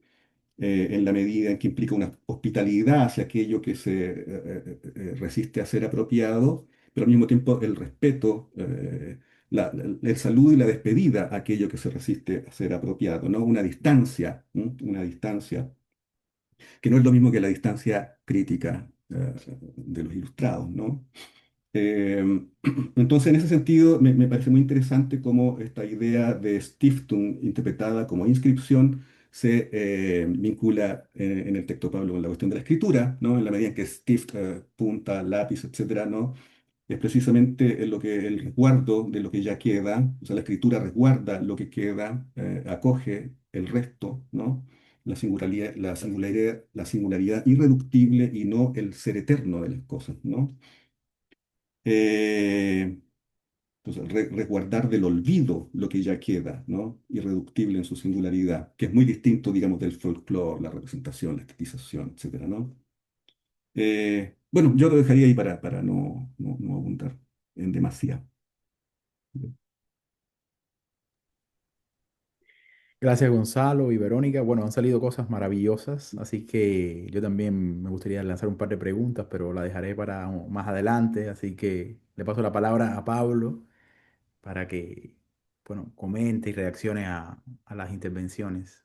en la medida en que implica una hospitalidad hacia aquello que se resiste a ser apropiado, pero al mismo tiempo el respeto, el saludo y la despedida a aquello que se resiste a ser apropiado, ¿no? Una distancia, ¿no? Una distancia que no es lo mismo que la distancia crítica de los ilustrados, ¿no? Eh, entonces, en ese sentido, me parece muy interesante cómo esta idea de Stiftung, interpretada como inscripción, se vincula en el texto de Pablo con la cuestión de la escritura, ¿no? En la medida en que Stift, punta, lápiz, etcétera, ¿no? Es precisamente en lo que el resguardo de lo que ya queda, o sea, la escritura resguarda lo que queda, acoge el resto, ¿no? La singularidad irreductible y no el ser eterno de las cosas, ¿no? Eh, entonces, resguardar del olvido lo que ya queda, ¿no? Irreductible en su singularidad, que es muy distinto, digamos, del folclore, la representación, la estetización, etcétera, ¿no? Bueno, yo lo dejaría ahí para no abundar en demasía. Gracias Gonzalo y Verónica. Bueno, han salido cosas maravillosas, así que yo también me gustaría lanzar un par de preguntas, pero la dejaré para más adelante, así que le paso la palabra a Pablo para que bueno, comente y reaccione a las intervenciones.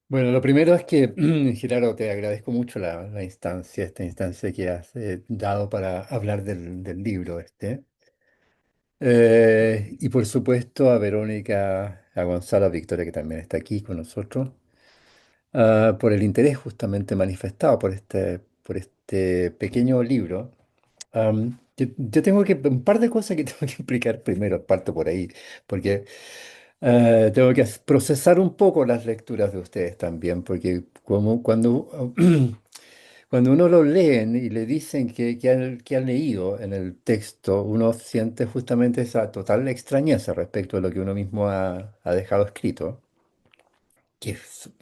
Bueno, lo primero es que, Gerardo, te agradezco mucho la instancia, esta instancia que has dado para hablar del libro este. Y por supuesto a Verónica, a Gonzalo, a Victoria, que también está aquí con nosotros, por el interés justamente manifestado por este pequeño libro. Yo tengo un par de cosas que tengo que explicar primero, parto por ahí, porque tengo que procesar un poco las lecturas de ustedes también, porque como cuando uno lo leen y le dicen que han leído en el texto, uno siente justamente esa total extrañeza respecto a lo que uno mismo ha dejado escrito.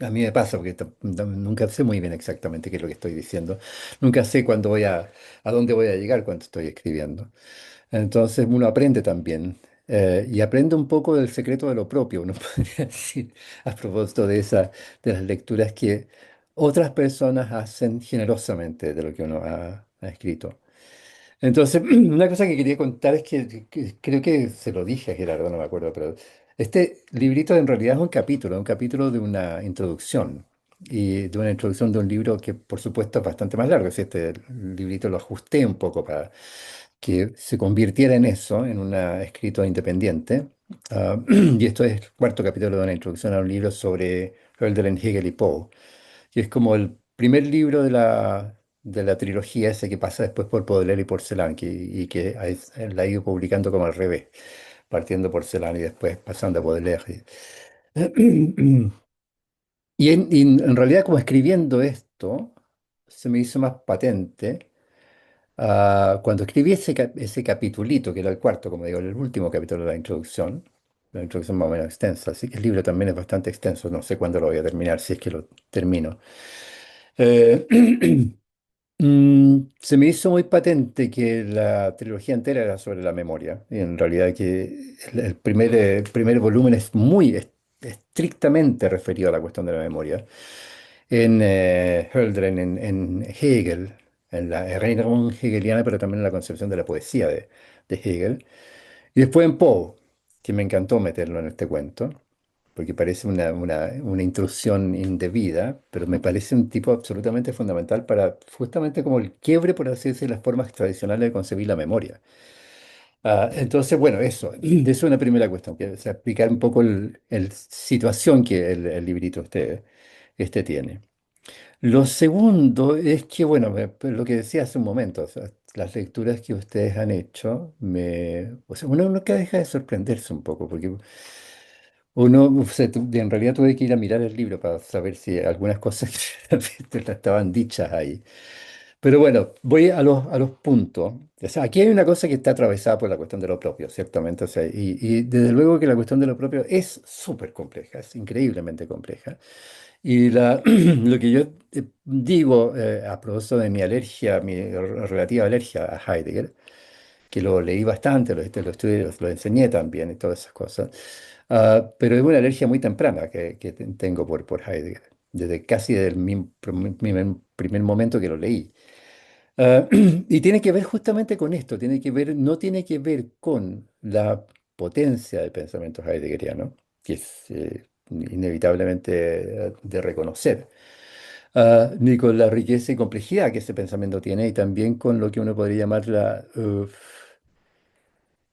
A mí me pasa porque nunca sé muy bien exactamente qué es lo que estoy diciendo. Nunca sé a dónde voy a llegar cuando estoy escribiendo. Entonces uno aprende también y aprende un poco del secreto de lo propio, uno podría decir, a propósito de las lecturas que otras personas hacen generosamente de lo que uno ha escrito. Entonces, una cosa que quería contar es que creo que se lo dije a Gerardo, no me acuerdo, pero este librito en realidad es un capítulo de una introducción y de una introducción de un libro que por supuesto es bastante más largo. Si este librito lo ajusté un poco para que se convirtiera en eso, en un escrito independiente. Y esto es el cuarto capítulo de una introducción a un libro sobre Hölderlin, Hegel y Poe, que es como el primer libro de la trilogía ese que pasa después por Baudelaire y Porcelán, y que la ha ido publicando como al revés, partiendo Porcelán y después pasando a Baudelaire. Y en realidad como escribiendo esto, se me hizo más patente. Cuando escribí ese capitulito, que era el cuarto, como digo, el último capítulo de la introducción más o menos extensa, así que el libro también es bastante extenso, no sé cuándo lo voy a terminar, si es que lo termino. Eh, Se me hizo muy patente que la trilogía entera era sobre la memoria, y en realidad que el primer volumen es muy estrictamente referido a la cuestión de la memoria en Hölderlin, en Hegel, en la Erinnerung hegeliana, pero también en la concepción de la poesía de Hegel. Y después en Poe, que me encantó meterlo en este cuento, porque parece una intrusión indebida, pero me parece un tipo absolutamente fundamental para justamente como el quiebre, por así decir, las formas tradicionales de concebir la memoria. Entonces, bueno, eso es una primera cuestión, que es explicar un poco el situación que el librito este tiene. Lo segundo es que, bueno, lo que decía hace un momento, o sea, las lecturas que ustedes han hecho, o sea, uno nunca deja de sorprenderse un poco, porque o sea, en realidad tuve que ir a mirar el libro para saber si algunas cosas realmente estaban dichas ahí. Pero bueno, voy a los puntos. O sea, aquí hay una cosa que está atravesada por la cuestión de lo propio, ciertamente. O sea, y desde luego que la cuestión de lo propio es súper compleja, es increíblemente compleja. Y lo que yo digo a propósito de mi alergia, mi relativa alergia a Heidegger, que lo leí bastante, lo estudié, lo enseñé también y todas esas cosas, pero es una alergia muy temprana que tengo por Heidegger, desde casi del primer momento que lo leí. Ah, y tiene que ver justamente con esto, no tiene que ver con la potencia del pensamiento heideggeriano, que es inevitablemente de reconocer, ni con la riqueza y complejidad que ese pensamiento tiene, y también con lo que uno podría llamar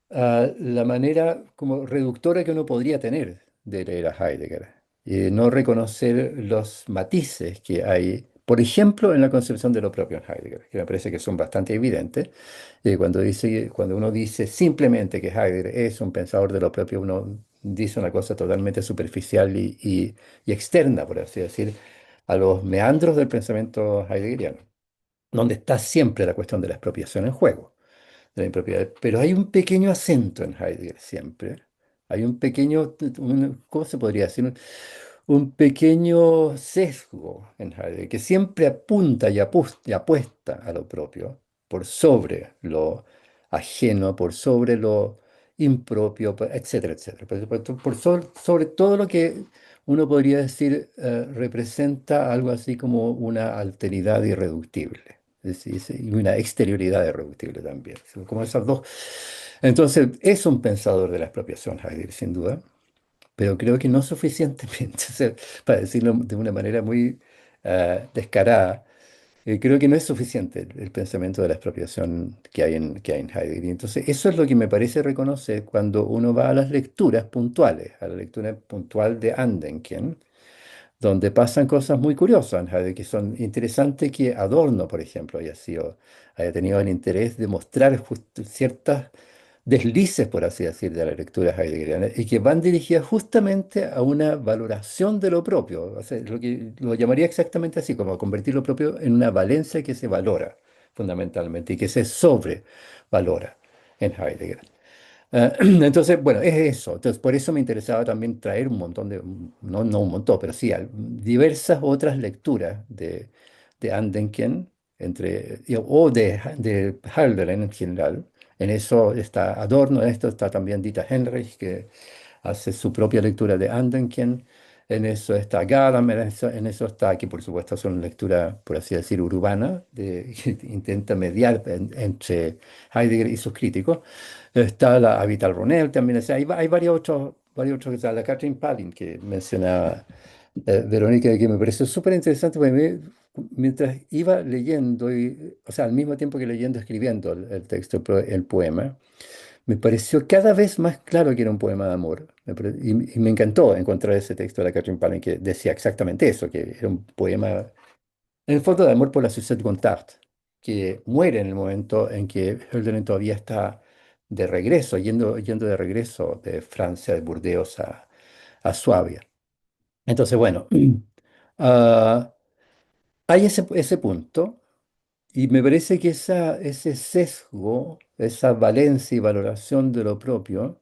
la manera como reductora que uno podría tener de leer a Heidegger. No reconocer los matices que hay, por ejemplo, en la concepción de lo propio en Heidegger, que me parece que son bastante evidentes. Cuando uno dice simplemente que Heidegger es un pensador de lo propio, uno dice una cosa totalmente superficial y externa, por así decir, a los meandros del pensamiento heideggeriano, donde está siempre la cuestión de la expropiación en juego de la impropiedad. Pero hay un pequeño acento en Heidegger siempre. Hay un pequeño, ¿cómo se podría decir? Un pequeño sesgo en Heidegger que siempre apunta y apuesta a lo propio por sobre lo ajeno, por sobre lo impropio, etcétera, etcétera. Sobre todo lo que uno podría decir representa algo así como una alteridad irreductible. y una exterioridad irreductible también. Como esas dos. Entonces, es un pensador de la expropiación, Heidegger, sin duda, pero creo que no suficientemente, o sea, para decirlo de una manera muy descarada. Creo que no es suficiente el pensamiento de la expropiación que hay en Heidegger. Y entonces, eso es lo que me parece reconocer cuando uno va a las lecturas puntuales, a la lectura puntual de Andenken, donde pasan cosas muy curiosas, Heidegger, que son interesantes que Adorno, por ejemplo, haya tenido el interés de mostrar ciertas deslices, por así decir, de la lectura heideggeriana y que van dirigidas justamente a una valoración de lo propio. O sea, lo que lo llamaría exactamente así, como convertir lo propio en una valencia que se valora fundamentalmente y que se sobrevalora en Heidegger. Entonces, bueno, es eso. Entonces, por eso me interesaba también traer un montón no un montón, pero sí diversas otras lecturas de Andenken o de Hölderlin en general. En eso está Adorno, en esto está también Dieter Henrich, que hace su propia lectura de Andenken. En eso está Gadamer, en eso está, que por supuesto es una lectura, por así decir, urbana, que intenta mediar entre Heidegger y sus críticos. Está la Avital Ronell también, o sea, hay varios otros, la Catherine Palin que mencionaba Verónica, que me pareció súper interesante, porque mientras iba leyendo, o sea, al mismo tiempo que leyendo, escribiendo el texto, el poema, me pareció cada vez más claro que era un poema de amor. Y me encantó encontrar ese texto de la Catherine Palin que decía exactamente eso, que era un poema en el fondo de amor por la Suzette Gontard, que muere en el momento en que Hölderlin todavía está de regreso, yendo de regreso de Francia, de Burdeos a Suabia. Entonces, bueno, ah, hay ese punto y me parece que ese sesgo, esa valencia y valoración de lo propio,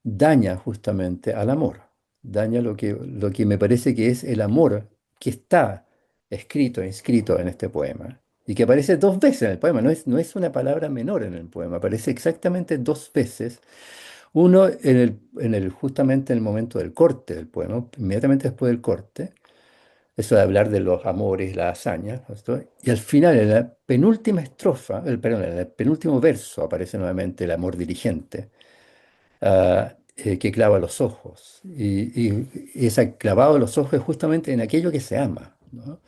daña justamente al amor, daña lo que me parece que es el amor que está inscrito en este poema, y que aparece dos veces en el poema, no es una palabra menor en el poema, aparece exactamente dos veces, uno justamente en el momento del corte del poema, inmediatamente después del corte, eso de hablar de los amores, las hazañas, ¿no? Y al final, en la penúltima estrofa, perdón, en el penúltimo verso aparece nuevamente el amor diligente que clava los ojos. Y ese clavado de los ojos es justamente en aquello que se ama, ¿no?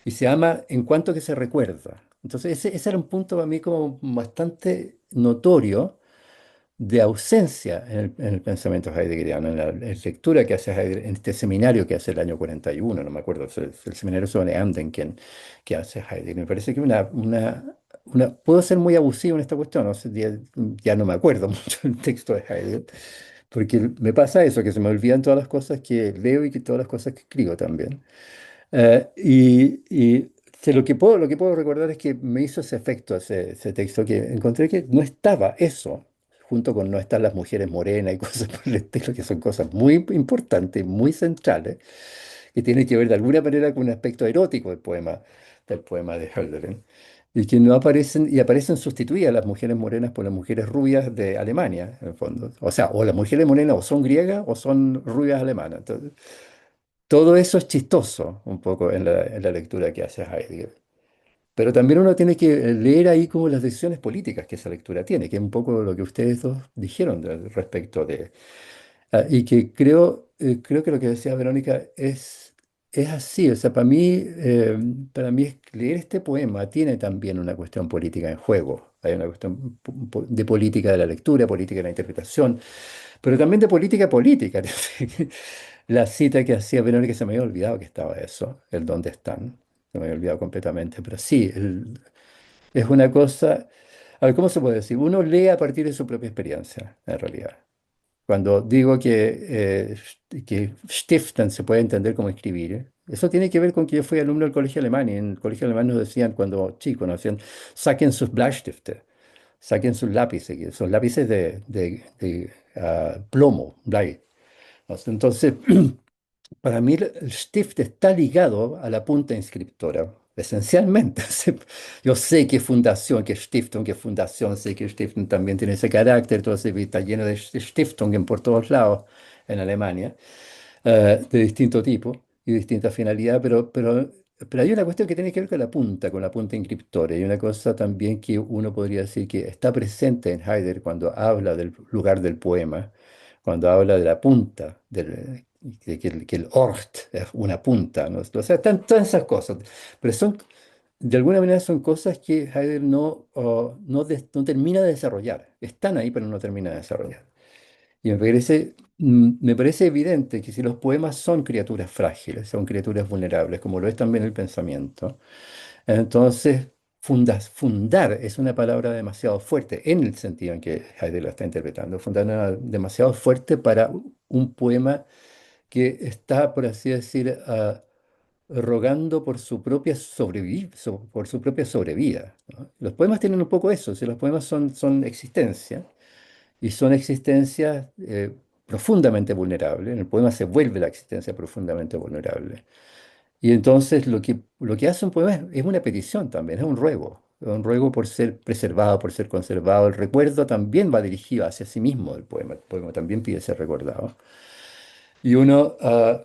Y se ama en cuanto que se recuerda. Entonces, ese era un punto para mí como bastante notorio de ausencia en el pensamiento heideggeriano, en la lectura que hace Heidegger, en este seminario que hace el año 41, no me acuerdo, es el seminario sobre Andenken que hace Heidegger. Me parece que puedo ser muy abusivo en esta cuestión, no sé, ya no me acuerdo mucho del texto de Heidegger, porque me pasa eso, que se me olvidan todas las cosas que leo y que todas las cosas que escribo también. Lo que puedo recordar es que me hizo ese efecto ese texto, que encontré que no estaba eso, junto con no están las mujeres morenas y cosas por el estilo, que son cosas muy importantes, muy centrales, que tienen que ver de alguna manera con un aspecto erótico del poema de Hölderlin, y que no aparecen, y aparecen sustituidas las mujeres morenas por las mujeres rubias de Alemania, en el fondo. O sea, o las mujeres morenas o son griegas o son rubias alemanas. Entonces, todo eso es chistoso un poco en la lectura que hace Heidegger. Pero también uno tiene que leer ahí como las decisiones políticas que esa lectura tiene, que es un poco lo que ustedes dos dijeron respecto de. Y que creo que lo que decía Verónica es así. O sea, para mí leer este poema tiene también una cuestión política en juego. Hay una cuestión de política de la lectura, política de la interpretación, pero también de política política. La cita que hacía Verónica, se me había olvidado que estaba eso, el dónde están. Se me había olvidado completamente, pero sí, es una cosa. A ver, ¿cómo se puede decir? Uno lee a partir de su propia experiencia, en realidad. Cuando digo que stiften se puede entender como escribir, eso tiene que ver con que yo fui alumno del colegio alemán, y en el colegio alemán nos decían, cuando chicos, nos decían, saquen sus Bleistifte, saquen sus lápices, que son lápices de plomo, Blei. Entonces, para mí el Stift está ligado a la punta inscriptora, esencialmente. Yo sé que Fundación, que Stiftung, que Fundación, sé que Stiftung también tiene ese carácter, entonces está lleno de Stiftungen por todos lados en Alemania, de distinto tipo y distinta finalidad, pero pero hay una cuestión que tiene que ver con la punta inscriptora, y una cosa también que uno podría decir que está presente en Heidegger cuando habla del lugar del poema, cuando habla de la punta, que el Ort es una punta, ¿no? O sea, están todas esas cosas, pero son, de alguna manera son cosas que Heidegger no termina de desarrollar. Están ahí, pero no termina de desarrollar. Y me parece evidente que si los poemas son criaturas frágiles, son criaturas vulnerables, como lo es también el pensamiento, entonces fundar es una palabra demasiado fuerte, en el sentido en que Heidegger la está interpretando. Fundar es demasiado fuerte para un poema que está, por así decir, rogando por su propia por su propia sobrevida, ¿no? Los poemas tienen un poco eso, si los poemas son existencia. Y son existencias profundamente vulnerables. En el poema se vuelve la existencia profundamente vulnerable. Y entonces lo que hace un poema es una petición también, es un ruego por ser preservado, por ser conservado. El recuerdo también va dirigido hacia sí mismo el poema también pide ser recordado. Y uno,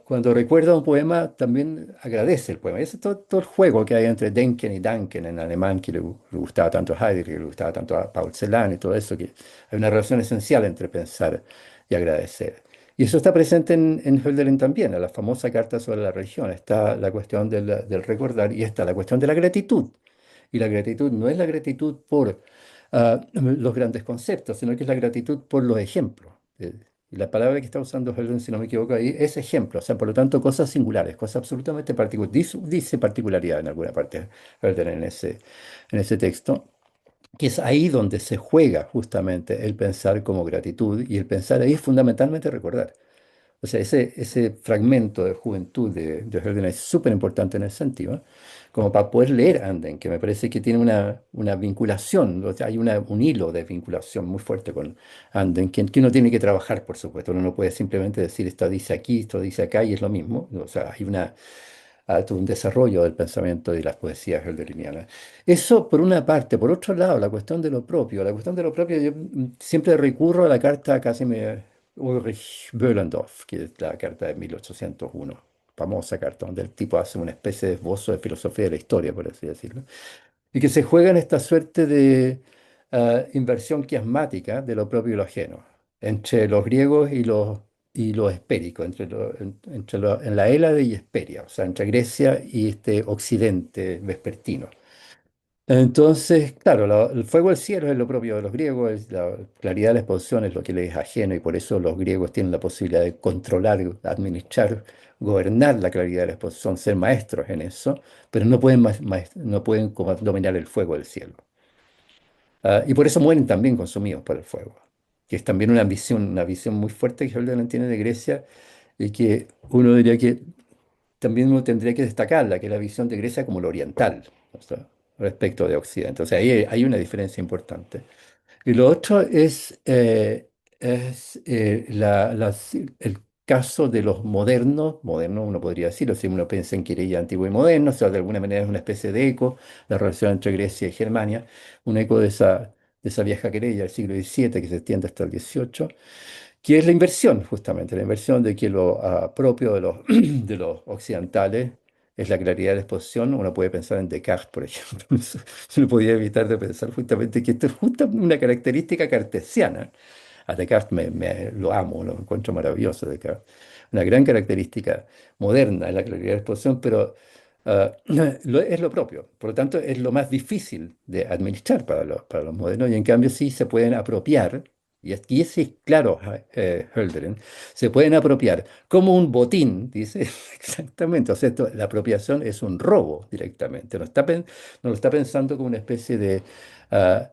cuando recuerda un poema, también agradece el poema. Ese es todo el juego que hay entre Denken y Danken en alemán, que le gustaba tanto a Heidegger, que le gustaba tanto a Paul Celan y todo eso, que hay una relación esencial entre pensar y agradecer. Y eso está presente en Hölderlin también, en la famosa carta sobre la religión. Está la cuestión del recordar y está la cuestión de la gratitud. Y la gratitud no es la gratitud por los grandes conceptos, sino que es la gratitud por los ejemplos. Y la palabra que está usando Helen, si no me equivoco ahí, es ejemplo, o sea, por lo tanto, cosas singulares, cosas absolutamente particulares. Dice particularidad en alguna parte, Hölder, en ese texto, que es ahí donde se juega justamente el pensar como gratitud, y el pensar ahí es fundamentalmente recordar. O sea, ese fragmento de juventud de Hölder es súper importante en ese sentido, ¿eh? Como para poder leer Anden, que me parece que tiene una vinculación, o sea, hay un hilo de vinculación muy fuerte con Anden, que uno tiene que trabajar, por supuesto. Uno no puede simplemente decir esto dice aquí, esto dice acá y es lo mismo. O sea, hay todo un desarrollo del pensamiento y las poesías hölderianas. Eso por una parte. Por otro lado, la cuestión de lo propio. La cuestión de lo propio, yo siempre recurro a la carta Ulrich Böhlendorf, que es la carta de 1801, famosa carta, donde el tipo hace una especie de esbozo de filosofía de la historia, por así decirlo, y que se juega en esta suerte de inversión quiasmática de lo propio y lo ajeno, entre los griegos y los hespéricos, en la Hélade y Hesperia, o sea, entre Grecia y este occidente vespertino. Entonces, claro, el fuego del cielo es lo propio de los griegos, la claridad de la exposición es lo que les es ajeno, y por eso los griegos tienen la posibilidad de controlar, administrar, gobernar la claridad de la exposición, ser maestros en eso, pero no pueden, no pueden como dominar el fuego del cielo. Y por eso mueren también consumidos por el fuego, que es también una visión muy fuerte que Hölderlin tiene de Grecia, y que uno diría que también uno tendría que destacarla, que es la visión de Grecia como lo oriental, o sea, respecto de Occidente. O sea, ahí hay una diferencia importante. Y lo otro es el caso de los modernos uno podría decirlo, si uno piensa en Querella antiguo y moderno, o sea, de alguna manera es una especie de eco, la relación entre Grecia y Germania, un eco de esa vieja querella del siglo XVII que se extiende hasta el XVIII, que es la inversión, justamente, la inversión de que lo propio de los occidentales es la claridad de la exposición. Uno puede pensar en Descartes, por ejemplo. No podía evitar de pensar justamente que esto es justo una característica cartesiana. A Descartes lo amo, lo encuentro maravilloso, Descartes. Una gran característica moderna es la claridad de la exposición, pero es lo propio. Por lo tanto, es lo más difícil de administrar para los modernos, y en cambio sí se pueden apropiar. Y ese es claro, Hölderlin, se pueden apropiar como un botín, dice exactamente. O sea, la apropiación es un robo directamente. No lo está pensando como una especie de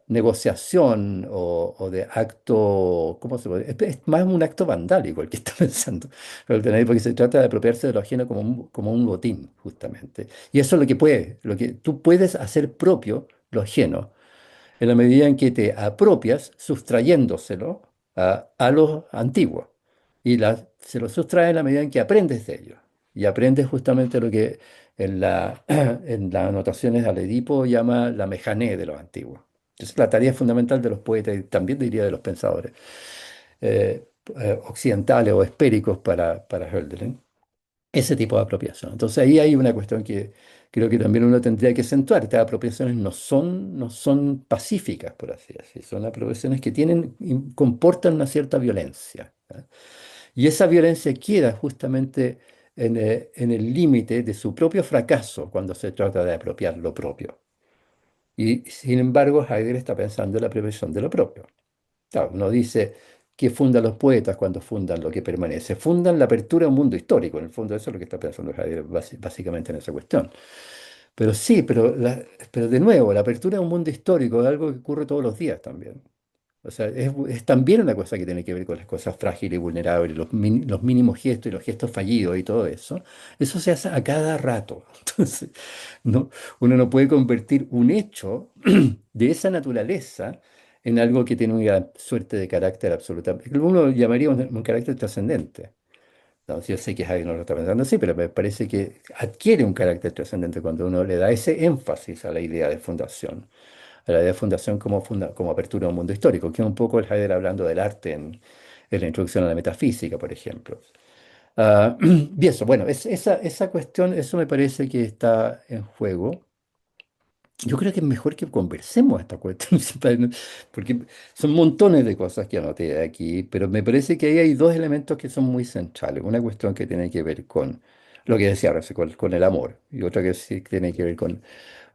negociación o de acto, ¿cómo se puede? Es más un acto vandálico el que está pensando Hölderlin, porque se trata de apropiarse de lo ajeno como un botín, justamente. Y eso es lo que tú puedes hacer propio lo ajeno en la medida en que te apropias sustrayéndoselo a los antiguos. Y se lo sustrae en la medida en que aprendes de ellos. Y aprendes justamente lo que en las anotaciones al Edipo llama la mejané de los antiguos. Es la tarea fundamental de los poetas y también diría de los pensadores occidentales o espéricos para Hölderlin, ese tipo de apropiación. Entonces ahí hay una cuestión creo que también uno tendría que acentuar. Estas apropiaciones no son pacíficas, por así decirlo. Son apropiaciones que comportan una cierta violencia. ¿Ah? Y esa violencia queda justamente en el límite de su propio fracaso cuando se trata de apropiar lo propio. Y sin embargo, Heidegger está pensando en la apropiación de lo propio. Claro, no dice que fundan los poetas cuando fundan lo que permanece. Fundan la apertura a un mundo histórico. En el fondo, eso es lo que está pensando Heidegger básicamente en esa cuestión. Pero sí, pero de nuevo, la apertura a un mundo histórico es algo que ocurre todos los días también. O sea, es también una cosa que tiene que ver con las cosas frágiles y vulnerables, los mínimos gestos y los gestos fallidos y todo eso. Eso se hace a cada rato. Entonces, no, uno no puede convertir un hecho de esa naturaleza en algo que tiene una suerte de carácter absolutamente, que uno llamaría un carácter trascendente. No, yo sé que Javi no lo está pensando así, pero me parece que adquiere un carácter trascendente cuando uno le da ese énfasis a la idea de fundación, a la idea de fundación como apertura a un mundo histórico, que es un poco el Heidegger hablando del arte en la introducción a la metafísica, por ejemplo. Y eso, bueno, esa cuestión, eso me parece que está en juego. Yo creo que es mejor que conversemos esta cuestión, porque son montones de cosas que anoté aquí, pero me parece que ahí hay dos elementos que son muy centrales. Una cuestión que tiene que ver con lo que decía recién, con el amor, y otra que sí tiene que ver con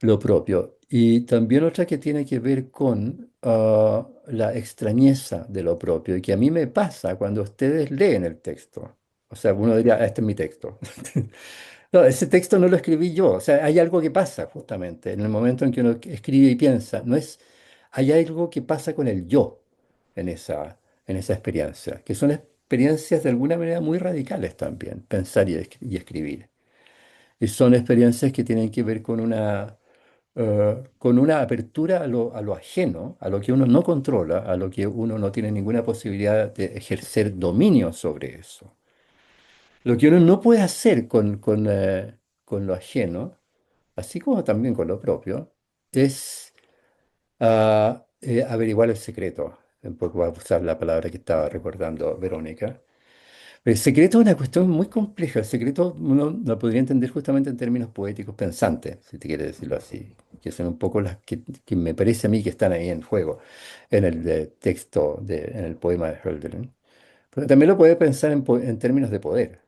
lo propio. Y también otra que tiene que ver con la extrañeza de lo propio, y que a mí me pasa cuando ustedes leen el texto. O sea, uno diría, "Ah, este es mi texto." No, ese texto no lo escribí yo. O sea, hay algo que pasa justamente en el momento en que uno escribe y piensa. No es, hay algo que pasa con el yo en esa experiencia, que son experiencias de alguna manera muy radicales también, pensar y escribir. Y son experiencias que tienen que ver con una apertura a lo ajeno, a lo que uno no controla, a lo que uno no tiene ninguna posibilidad de ejercer dominio sobre eso. Lo que uno no puede hacer con lo ajeno, así como también con lo propio, es averiguar el secreto. Un poco voy a usar la palabra que estaba recordando Verónica. El secreto es una cuestión muy compleja. El secreto uno lo podría entender justamente en términos poéticos pensantes, si te quiere decirlo así, que son un poco las que me parece a mí que están ahí en juego en el texto, en el poema de Hölderlin. Pero también lo puede pensar en términos de poder,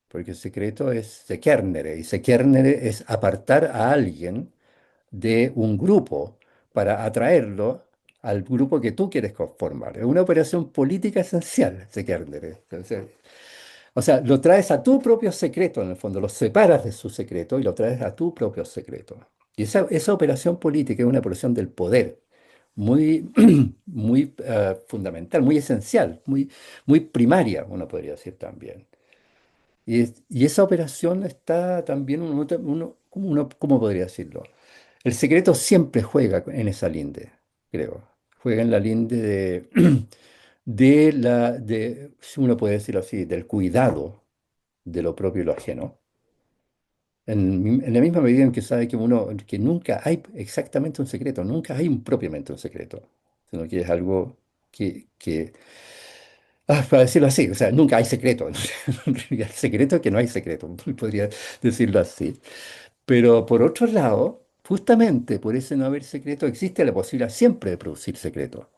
porque el secreto es sekernere, y sekernere es apartar a alguien de un grupo para atraerlo al grupo que tú quieres conformar. Es una operación política esencial, sekernere. O sea, lo traes a tu propio secreto, en el fondo, lo separas de su secreto y lo traes a tu propio secreto. Y esa operación política es una operación del poder, muy, muy fundamental, muy esencial, muy, muy primaria, uno podría decir también. Y esa operación está también, ¿cómo podría decirlo? El secreto siempre juega en esa linde, creo. Juega en la linde si uno puede decirlo así, del cuidado de lo propio y lo ajeno. En la misma medida en que sabe que nunca hay exactamente un secreto, nunca hay propiamente un secreto, sino que es algo para decirlo así, o sea, nunca hay secreto. En realidad, el secreto es que no hay secreto, podría decirlo así. Pero por otro lado, justamente por ese no haber secreto, existe la posibilidad siempre de producir secreto.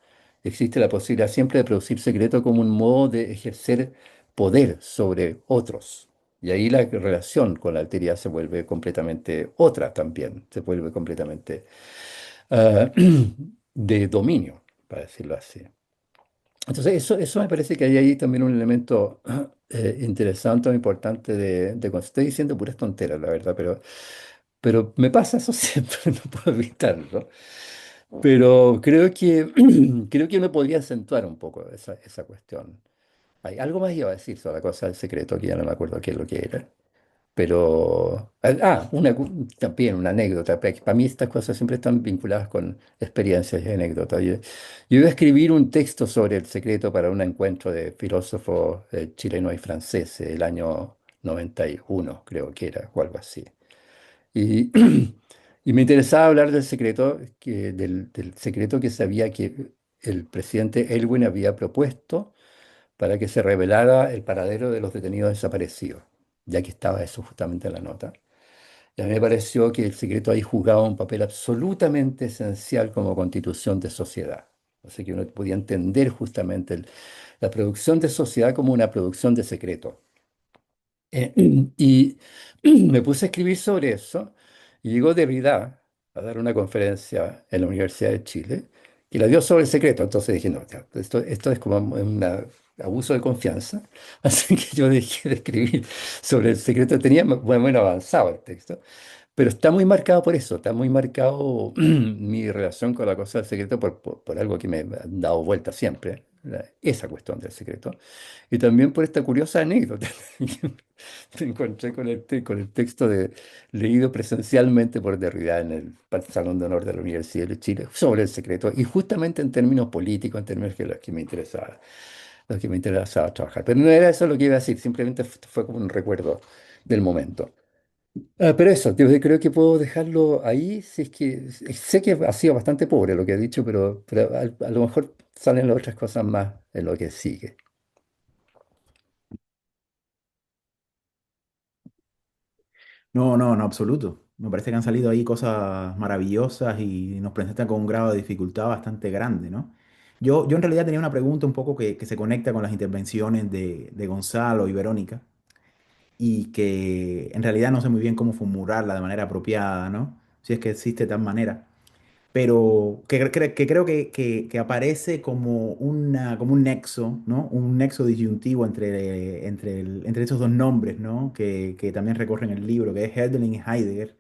Existe la posibilidad siempre de producir secreto como un modo de ejercer poder sobre otros. Y ahí la relación con la alteridad se vuelve completamente otra también, se vuelve completamente ah, de dominio, para decirlo así. Entonces, eso me parece que hay ahí también un elemento interesante o importante estoy diciendo puras tonteras, la verdad, pero me pasa eso siempre, no puedo evitarlo. Pero creo que uno podría acentuar un poco esa cuestión. Hay algo más iba a decir sobre la cosa del secreto, que ya no me acuerdo qué es lo que era. Pero, también una anécdota. Para mí estas cosas siempre están vinculadas con experiencias y anécdotas. Yo iba a escribir un texto sobre el secreto para un encuentro de filósofos chilenos y franceses el año 91, creo que era, o algo así. Y, y me interesaba hablar del secreto, del secreto que sabía que el presidente Elwin había propuesto para que se revelara el paradero de los detenidos desaparecidos, ya que estaba eso justamente en la nota. Y a mí me pareció que el secreto ahí jugaba un papel absolutamente esencial como constitución de sociedad. Así que uno podía entender justamente la producción de sociedad como una producción de secreto. Eh, y me puse a escribir sobre eso y llegó Derrida a dar una conferencia en la Universidad de Chile que la dio sobre el secreto. Entonces dije, no, ya, esto es como un abuso de confianza. Así que yo dejé de escribir sobre el secreto. Tenía bueno avanzado el texto, pero está muy marcado por eso, está muy marcado mi relación con la cosa del secreto por algo que me ha dado vuelta siempre, esa cuestión del secreto. Y también por esta curiosa anécdota que me encontré con el texto leído presencialmente por Derrida en el Salón de Honor de la Universidad de Chile sobre el secreto, y justamente en términos políticos, en términos que los que me interesaba, los que me interesaba trabajar. Pero no era eso lo que iba a decir, simplemente fue como un recuerdo del momento. Pero eso, yo creo que puedo dejarlo ahí, si es que sé que ha sido bastante pobre lo que he dicho, pero a lo mejor salen las otras cosas más en lo que sigue. No, no, no, absoluto. Me parece que han salido ahí cosas maravillosas y nos presentan con un grado de dificultad bastante grande, ¿no? Yo en realidad tenía una pregunta un poco que se conecta con las intervenciones de Gonzalo y Verónica y que en realidad no sé muy bien cómo formularla de manera apropiada, ¿no? Si es que existe tal manera, pero que creo que aparece como, como un nexo, ¿no? Un nexo disyuntivo entre esos dos nombres, ¿no? Que también recorren el libro, que es Hölderlin y Heidegger,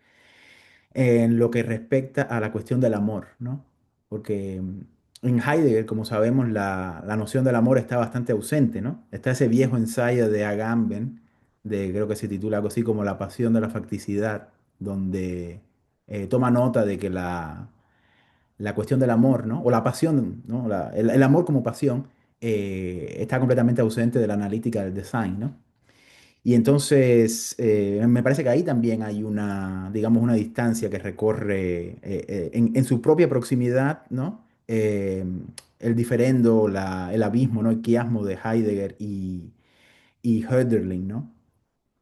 en lo que respecta a la cuestión del amor, ¿no? Porque en Heidegger, como sabemos, la noción del amor está bastante ausente, ¿no? Está ese viejo ensayo de Agamben, creo que se titula algo así como La pasión de la facticidad, donde toma nota de que la cuestión del amor, ¿no? O la pasión, ¿no? El amor como pasión está completamente ausente de la analítica del design, ¿no? Y entonces me parece que ahí también hay una, digamos, una distancia que recorre en su propia proximidad, ¿no? El diferendo, el abismo, ¿no? El quiasmo de Heidegger y Hölderlin, ¿no?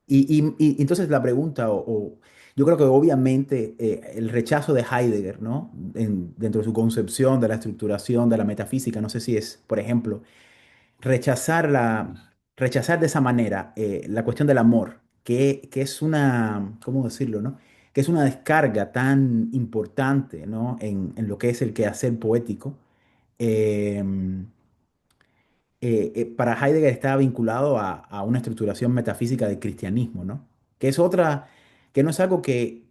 Y entonces la pregunta, yo creo que obviamente el rechazo de Heidegger, ¿no? Dentro de su concepción de la estructuración de la metafísica, no sé si es, por ejemplo, rechazar de esa manera la cuestión del amor, que es una, ¿cómo decirlo, no? Que es una descarga tan importante, ¿no? En lo que es el quehacer poético. eh, para Heidegger estaba vinculado a una estructuración metafísica del cristianismo, ¿no? Que es otra, que no es algo que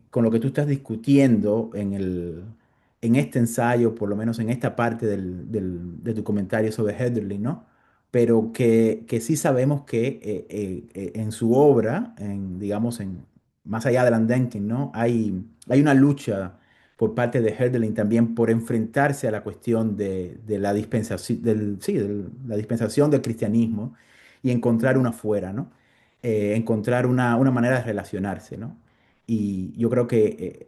con lo que tú estás discutiendo en este ensayo, por lo menos en esta parte de tu comentario sobre Hölderlin, ¿no? Pero que sí sabemos que en su obra, digamos, más allá del Andenken, ¿no? Hay una lucha por parte de Hölderlin también por enfrentarse a la cuestión de la dispensación, sí, de la dispensación del cristianismo y encontrar una fuera, ¿no? Encontrar una manera de relacionarse, ¿no? Y yo creo que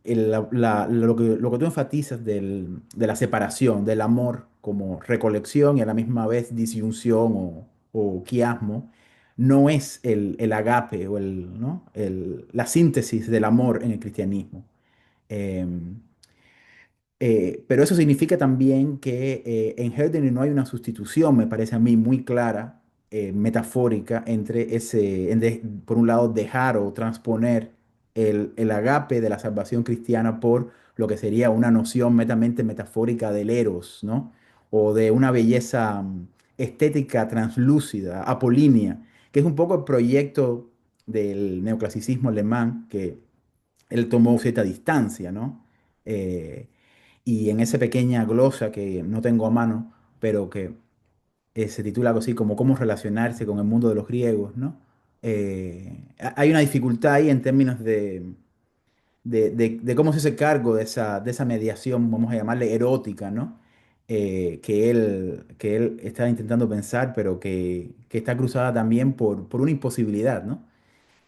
lo que tú enfatizas de la separación, del amor como recolección y a la misma vez disyunción o quiasmo, no es el agape o ¿no? La síntesis del amor en el cristianismo. Em, pero eso significa también que en Hölderlin no hay una sustitución, me parece a mí muy clara, metafórica, entre por un lado, dejar o transponer el agape de la salvación cristiana por lo que sería una noción netamente metafórica del eros, ¿no? O de una belleza estética translúcida, apolínea, que es un poco el proyecto del neoclasicismo alemán, que él tomó cierta distancia, ¿no? Eh, y en esa pequeña glosa que no tengo a mano, pero que se titula algo así como Cómo relacionarse con el mundo de los griegos, ¿no? Hay una dificultad ahí en términos de cómo se hace cargo de esa mediación, vamos a llamarle erótica, ¿no? Que él está intentando pensar, pero que está cruzada también por una imposibilidad, ¿no?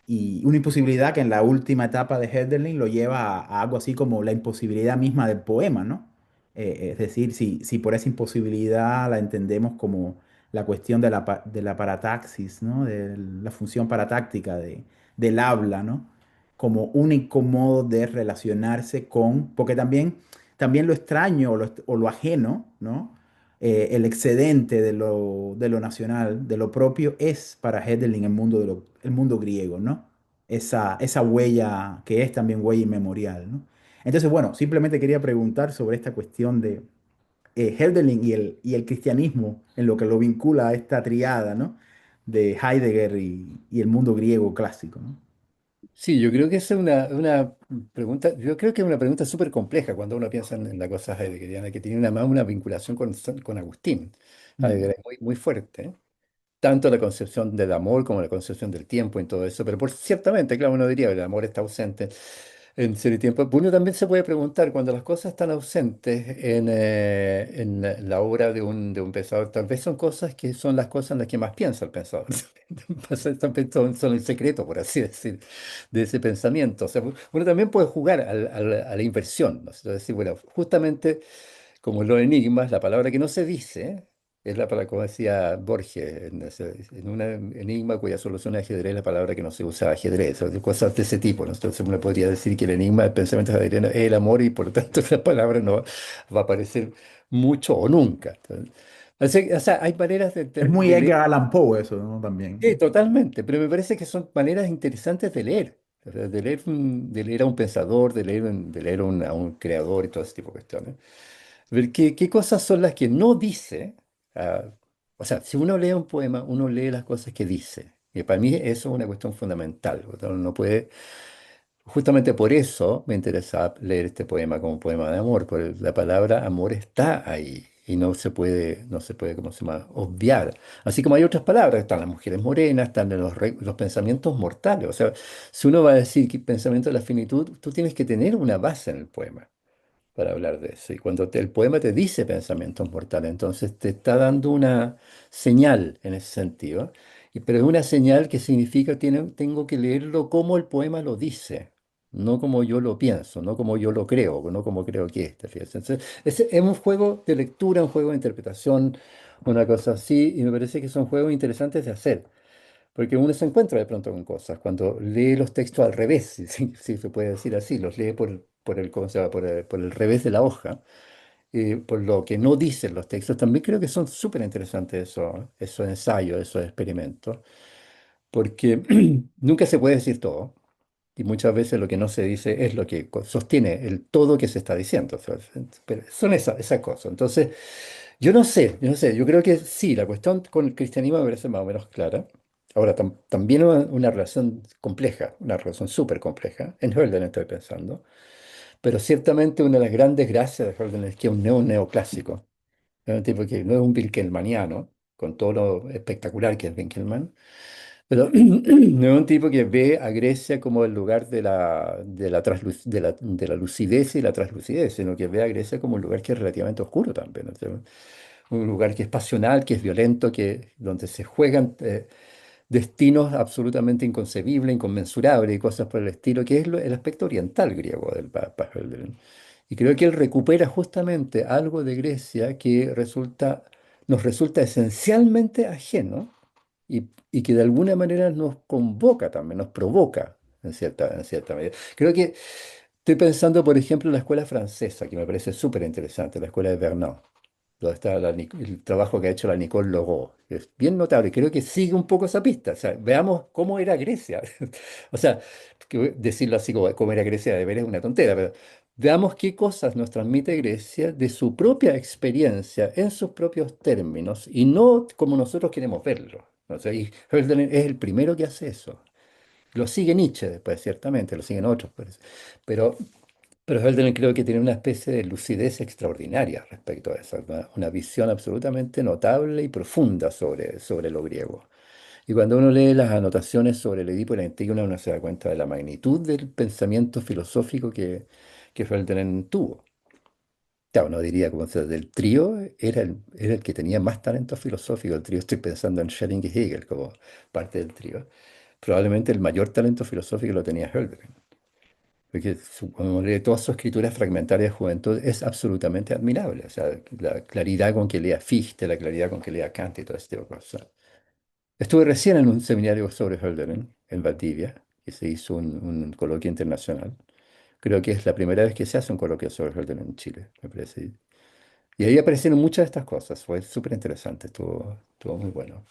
Y una imposibilidad que en la última etapa de Hölderlin lo lleva a algo así como la imposibilidad misma del poema, ¿no? Es decir, si por esa imposibilidad la entendemos como la cuestión de la parataxis, ¿no? De la función paratáctica del habla, ¿no? Como único modo de relacionarse con, porque también lo extraño o lo ajeno, ¿no? El excedente de lo nacional, de lo propio, es para Hölderlin el mundo griego, ¿no? Esa huella que es también huella inmemorial, ¿no? Entonces, bueno, simplemente quería preguntar sobre esta cuestión de Hölderlin y el cristianismo, en lo que lo vincula a esta triada, ¿no? De Heidegger y el mundo griego clásico, ¿no? Sí, yo creo que esa es una pregunta, yo creo que es una pregunta súper compleja cuando uno piensa en la cosa heideggeriana, que tiene más una vinculación con Agustín. Mm. Heidegger es muy, muy fuerte, ¿eh? Tanto la concepción del amor como la concepción del tiempo y todo eso, pero ciertamente, claro, uno diría, el amor está ausente en serio tiempo. Uno también se puede preguntar, cuando las cosas están ausentes en la obra de un pensador, tal vez son cosas que son las cosas en las que más piensa el pensador. Son el secreto, por así decir, de ese pensamiento. O sea, uno también puede jugar a la inversión, ¿no? Es decir, bueno, justamente como en los enigmas, la palabra que no se dice es la palabra, como decía Borges, en un enigma cuya solución es ajedrez, la palabra que no se usa ajedrez, o de cosas de ese tipo, ¿no? Entonces uno podría decir que el enigma del pensamiento ajedrez es el amor y por lo tanto la palabra no va a aparecer mucho o nunca. Entonces, o sea, hay maneras Es muy de leer. Edgar Allan Poe eso, ¿no? Sí, También. totalmente, pero me parece que son maneras interesantes de leer, o sea, de leer a un pensador, de leer a un creador y todo ese tipo de cuestiones. Ver qué cosas son las que no dice. ah, o sea, si uno lee un poema, uno lee las cosas que dice. Y para mí eso es una cuestión fundamental. O sea, uno no puede, justamente por eso me interesa leer este poema como un poema de amor, porque la palabra amor está ahí y no se puede, ¿cómo se llama?, obviar. Así como hay otras palabras, están las mujeres morenas, están los pensamientos mortales. O sea, si uno va a decir que pensamiento de la finitud, tú tienes que tener una base en el poema para hablar de eso. Y cuando el poema te dice pensamientos mortales, entonces te está dando una señal en ese sentido. Pero es una señal que significa tengo que leerlo como el poema lo dice, no como yo lo pienso, no como yo lo creo, no como creo que es. ¿Te fijas? Entonces, es un juego de lectura, un juego de interpretación, una cosa así, y me parece que son juegos interesantes de hacer. Porque uno se encuentra de pronto con cosas, cuando lee los textos al revés, si se puede decir así, los lee por el, ¿cómo se llama?, por el revés de la hoja, por lo que no dicen los textos, también creo que son súper interesantes esos ensayos, esos experimentos, porque nunca se puede decir todo, y muchas veces lo que no se dice es lo que sostiene el todo que se está diciendo. O sea, pero son esas cosas. Entonces, yo no sé, yo creo que sí, la cuestión con el cristianismo me parece más o menos clara. Ahora, también una relación compleja, una relación súper compleja. En Hölderlin estoy pensando, pero ciertamente una de las grandes gracias de Hölderlin es que es un neoclásico. Es un tipo que no es un Winckelmanniano, con todo lo espectacular que es Winckelmann, pero no es un tipo que ve a Grecia como el lugar de la lucidez y la translucidez, sino que ve a Grecia como un lugar que es relativamente oscuro también. O sea, un lugar que es pasional, que es violento, donde se juegan destinos absolutamente inconcebibles, inconmensurables y cosas por el estilo, que es el aspecto oriental griego del Papa Hölderlin. Y creo que él recupera justamente algo de Grecia que nos resulta esencialmente ajeno y que de alguna manera nos convoca también, nos provoca en cierta medida. Creo que estoy pensando, por ejemplo, en la escuela francesa, que me parece súper interesante, la escuela de Vernon, donde está el trabajo que ha hecho la Nicole Legault, que es bien notable. Creo que sigue un poco esa pista. O sea, veamos cómo era Grecia. O sea, que decirlo así como era Grecia de ver es una tontera, pero veamos qué cosas nos transmite Grecia de su propia experiencia, en sus propios términos, y no como nosotros queremos verlo. O sea, y Hölderlin es el primero que hace eso. Lo sigue Nietzsche después, ciertamente, lo siguen otros, pues. Pero, pero Hölderlin creo que tiene una especie de lucidez extraordinaria respecto a eso, una visión absolutamente notable y profunda sobre lo griego. Y cuando uno lee las anotaciones sobre el Edipo y la Antígona, uno se da cuenta de la magnitud del pensamiento filosófico que Hölderlin tuvo. Claro, uno diría como sea, del trío era el que tenía más talento filosófico. El trío, estoy pensando en Schelling y Hegel como parte del trío. Probablemente el mayor talento filosófico lo tenía Hölderlin. Porque cuando uno lee toda su escritura fragmentaria de juventud es absolutamente admirable. O sea, la claridad con que lea Fichte, la claridad con que lea Kant y todo este tipo de cosas. Estuve recién en un seminario sobre Hölderlin en Valdivia y se hizo un coloquio internacional. Creo que es la primera vez que se hace un coloquio sobre Hölderlin en Chile, me parece. Y ahí aparecieron muchas de estas cosas. Fue súper interesante, estuvo muy bueno.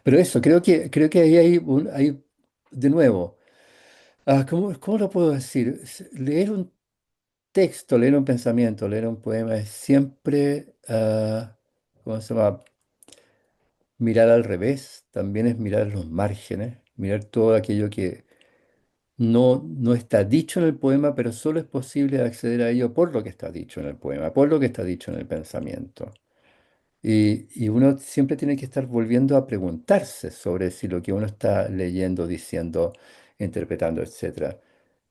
Pero eso, creo que ahí hay de nuevo, ¿cómo lo puedo decir? Leer un texto, leer un pensamiento, leer un poema es siempre, ¿cómo se llama? Mirar al revés, también es mirar los márgenes, mirar todo aquello que no está dicho en el poema, pero solo es posible acceder a ello por lo que está dicho en el poema, por lo que está dicho en el pensamiento. Y uno siempre tiene que estar volviendo a preguntarse sobre si lo que uno está leyendo, diciendo, interpretando, etcétera,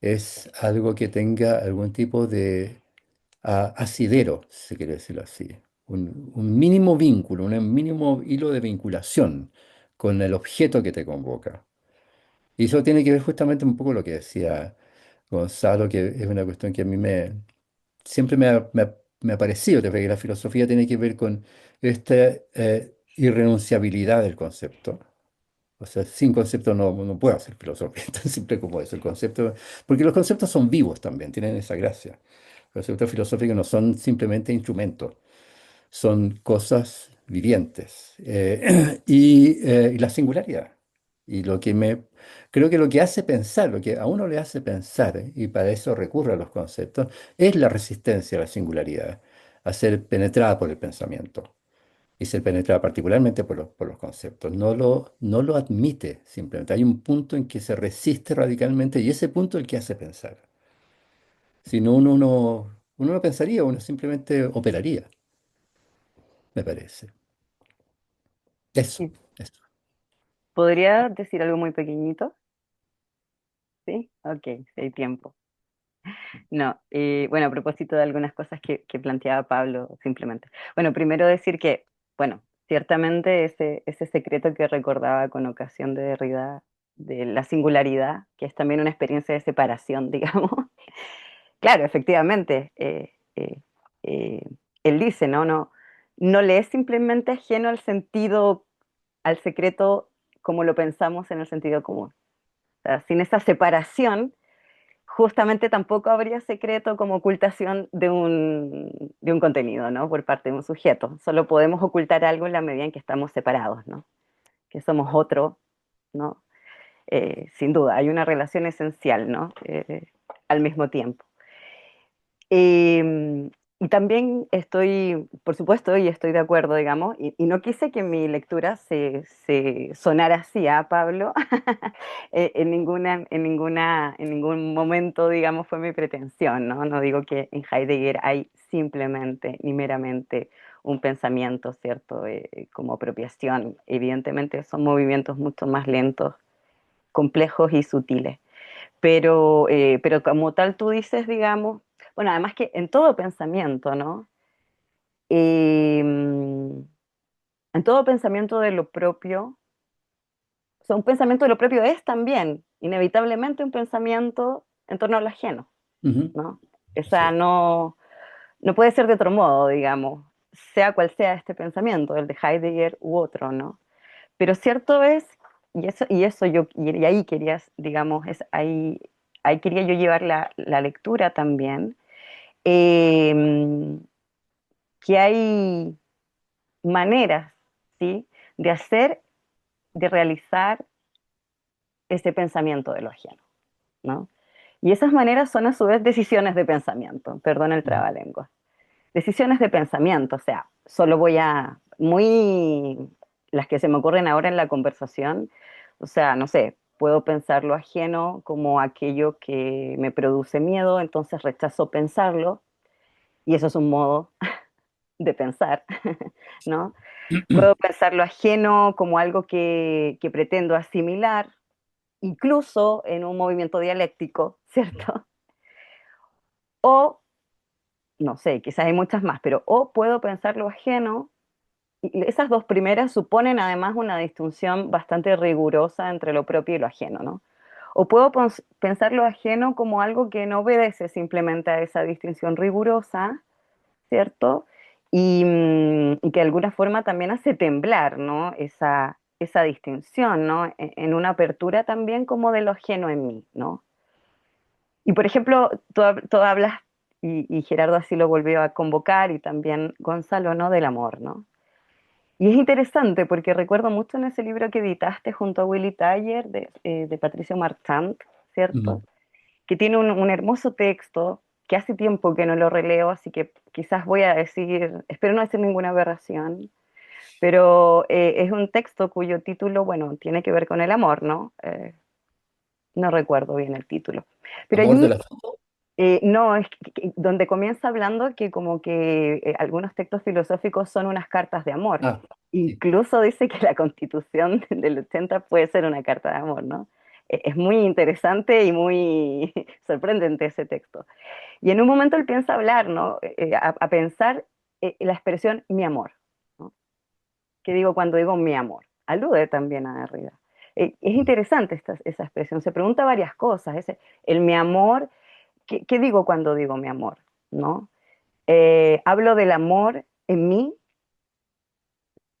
es algo que tenga algún tipo de asidero, si se quiere decirlo así, un mínimo vínculo, un mínimo hilo de vinculación con el objeto que te convoca. Y eso tiene que ver justamente un poco lo que decía Gonzalo, que es una cuestión que a mí siempre me ha parecido, que la filosofía tiene que ver con esta irrenunciabilidad del concepto. O sea, sin concepto no puedo hacer filosofía, tan simple como eso, el concepto, porque los conceptos son vivos también, tienen esa gracia. Los conceptos filosóficos no son simplemente instrumentos, son cosas vivientes. Y la singularidad. Y creo que lo que hace pensar, lo que a uno le hace pensar, y para eso recurre a los conceptos, es la resistencia a la singularidad, a ser penetrada por el pensamiento y ser penetrada particularmente por los conceptos. No lo admite simplemente. Hay un punto en que se resiste radicalmente y ese punto es el que hace pensar. Si no, uno no pensaría, uno simplemente operaría, me parece. Eso, Y eso. ¿podría decir algo muy pequeñito? ¿Sí? Ok, si hay tiempo. No, bueno, a propósito de algunas cosas que planteaba Pablo, simplemente. Bueno, primero decir que, bueno, ciertamente ese secreto que recordaba con ocasión de Derrida, de la singularidad, que es también una experiencia de separación, digamos. Claro, efectivamente, eh, él dice, no le es simplemente ajeno al sentido, al secreto como lo pensamos en el sentido común. O sea, sin esa separación justamente tampoco habría secreto como ocultación de un contenido, ¿no? Por parte de un sujeto. Solo podemos ocultar algo en la medida en que estamos separados, ¿no? Que somos otro, ¿no? Sin duda, hay una relación esencial, ¿no? Al mismo tiempo. Eh, y también estoy, por supuesto, y estoy de acuerdo, digamos, y no quise que mi lectura se sonara así a Pablo, en ningún momento, digamos, fue mi pretensión, ¿no? No digo que en Heidegger hay simplemente ni meramente un pensamiento, ¿cierto? Como apropiación. Evidentemente son movimientos mucho más lentos, complejos y sutiles. Pero como tal tú dices, digamos, bueno, además que en todo pensamiento, ¿no? En todo pensamiento de lo propio, o sea, un pensamiento de lo propio es también, inevitablemente, un pensamiento en torno a lo ajeno, Ujú, ¿no? O así sea, es. no puede ser de otro modo, digamos, sea cual sea este pensamiento, el de Heidegger u otro, ¿no? Pero cierto es, y ahí querías, digamos, ahí quería yo llevar la lectura también, eh, que hay maneras, ¿sí? De hacer, de realizar ese pensamiento de lo ajeno, ¿no? Y esas maneras son a su vez decisiones de pensamiento, perdón el Ujú, trabalengua. Decisiones de pensamiento, o sea, las que se me ocurren ahora en la conversación, o sea, no sé, puedo pensar lo ajeno como aquello que me produce miedo, entonces rechazo pensarlo, y eso es un modo de pensar, ¿no? Puedo pensar lo ajeno como algo que pretendo asimilar, incluso en un movimiento dialéctico, ¿cierto? O, no sé, quizás hay muchas más, pero o puedo pensar lo ajeno. Y esas dos primeras suponen además una distinción bastante rigurosa entre lo propio y lo ajeno, ¿no? O puedo pensar lo ajeno como algo que no obedece simplemente a esa distinción rigurosa, ¿cierto? Y que de alguna forma también hace temblar, ¿no? esa distinción, ¿no? En una apertura también como de lo ajeno en mí, ¿no? Y por ejemplo, tú hablas, y Gerardo así lo volvió a convocar, y también Gonzalo, ¿no? Del amor, ¿no? Y es interesante porque recuerdo mucho en ese libro que editaste junto a Willy Taller de Patricio Marchand, ¿cierto? Mm. Que tiene un hermoso texto que hace tiempo que no lo releo, así que quizás voy a decir, espero no decir ninguna aberración, pero es un texto cuyo título, bueno, tiene que ver con el amor, ¿no? No recuerdo bien el título. Pero Amor de allí la... no, es donde comienza hablando que como que algunos textos filosóficos son unas cartas de amor. Ah, sí. Incluso dice que la Constitución del 80 puede ser una carta de amor, ¿no? Es muy interesante y muy sorprendente ese texto. Y en un momento él piensa hablar, ¿no? A pensar la expresión mi amor, ¿no? ¿Qué digo cuando digo mi amor? Alude también a Derrida. Es interesante esa expresión. Se pregunta varias cosas. El mi amor, ¿qué digo cuando digo mi amor? ¿No? Hablo del amor en mí,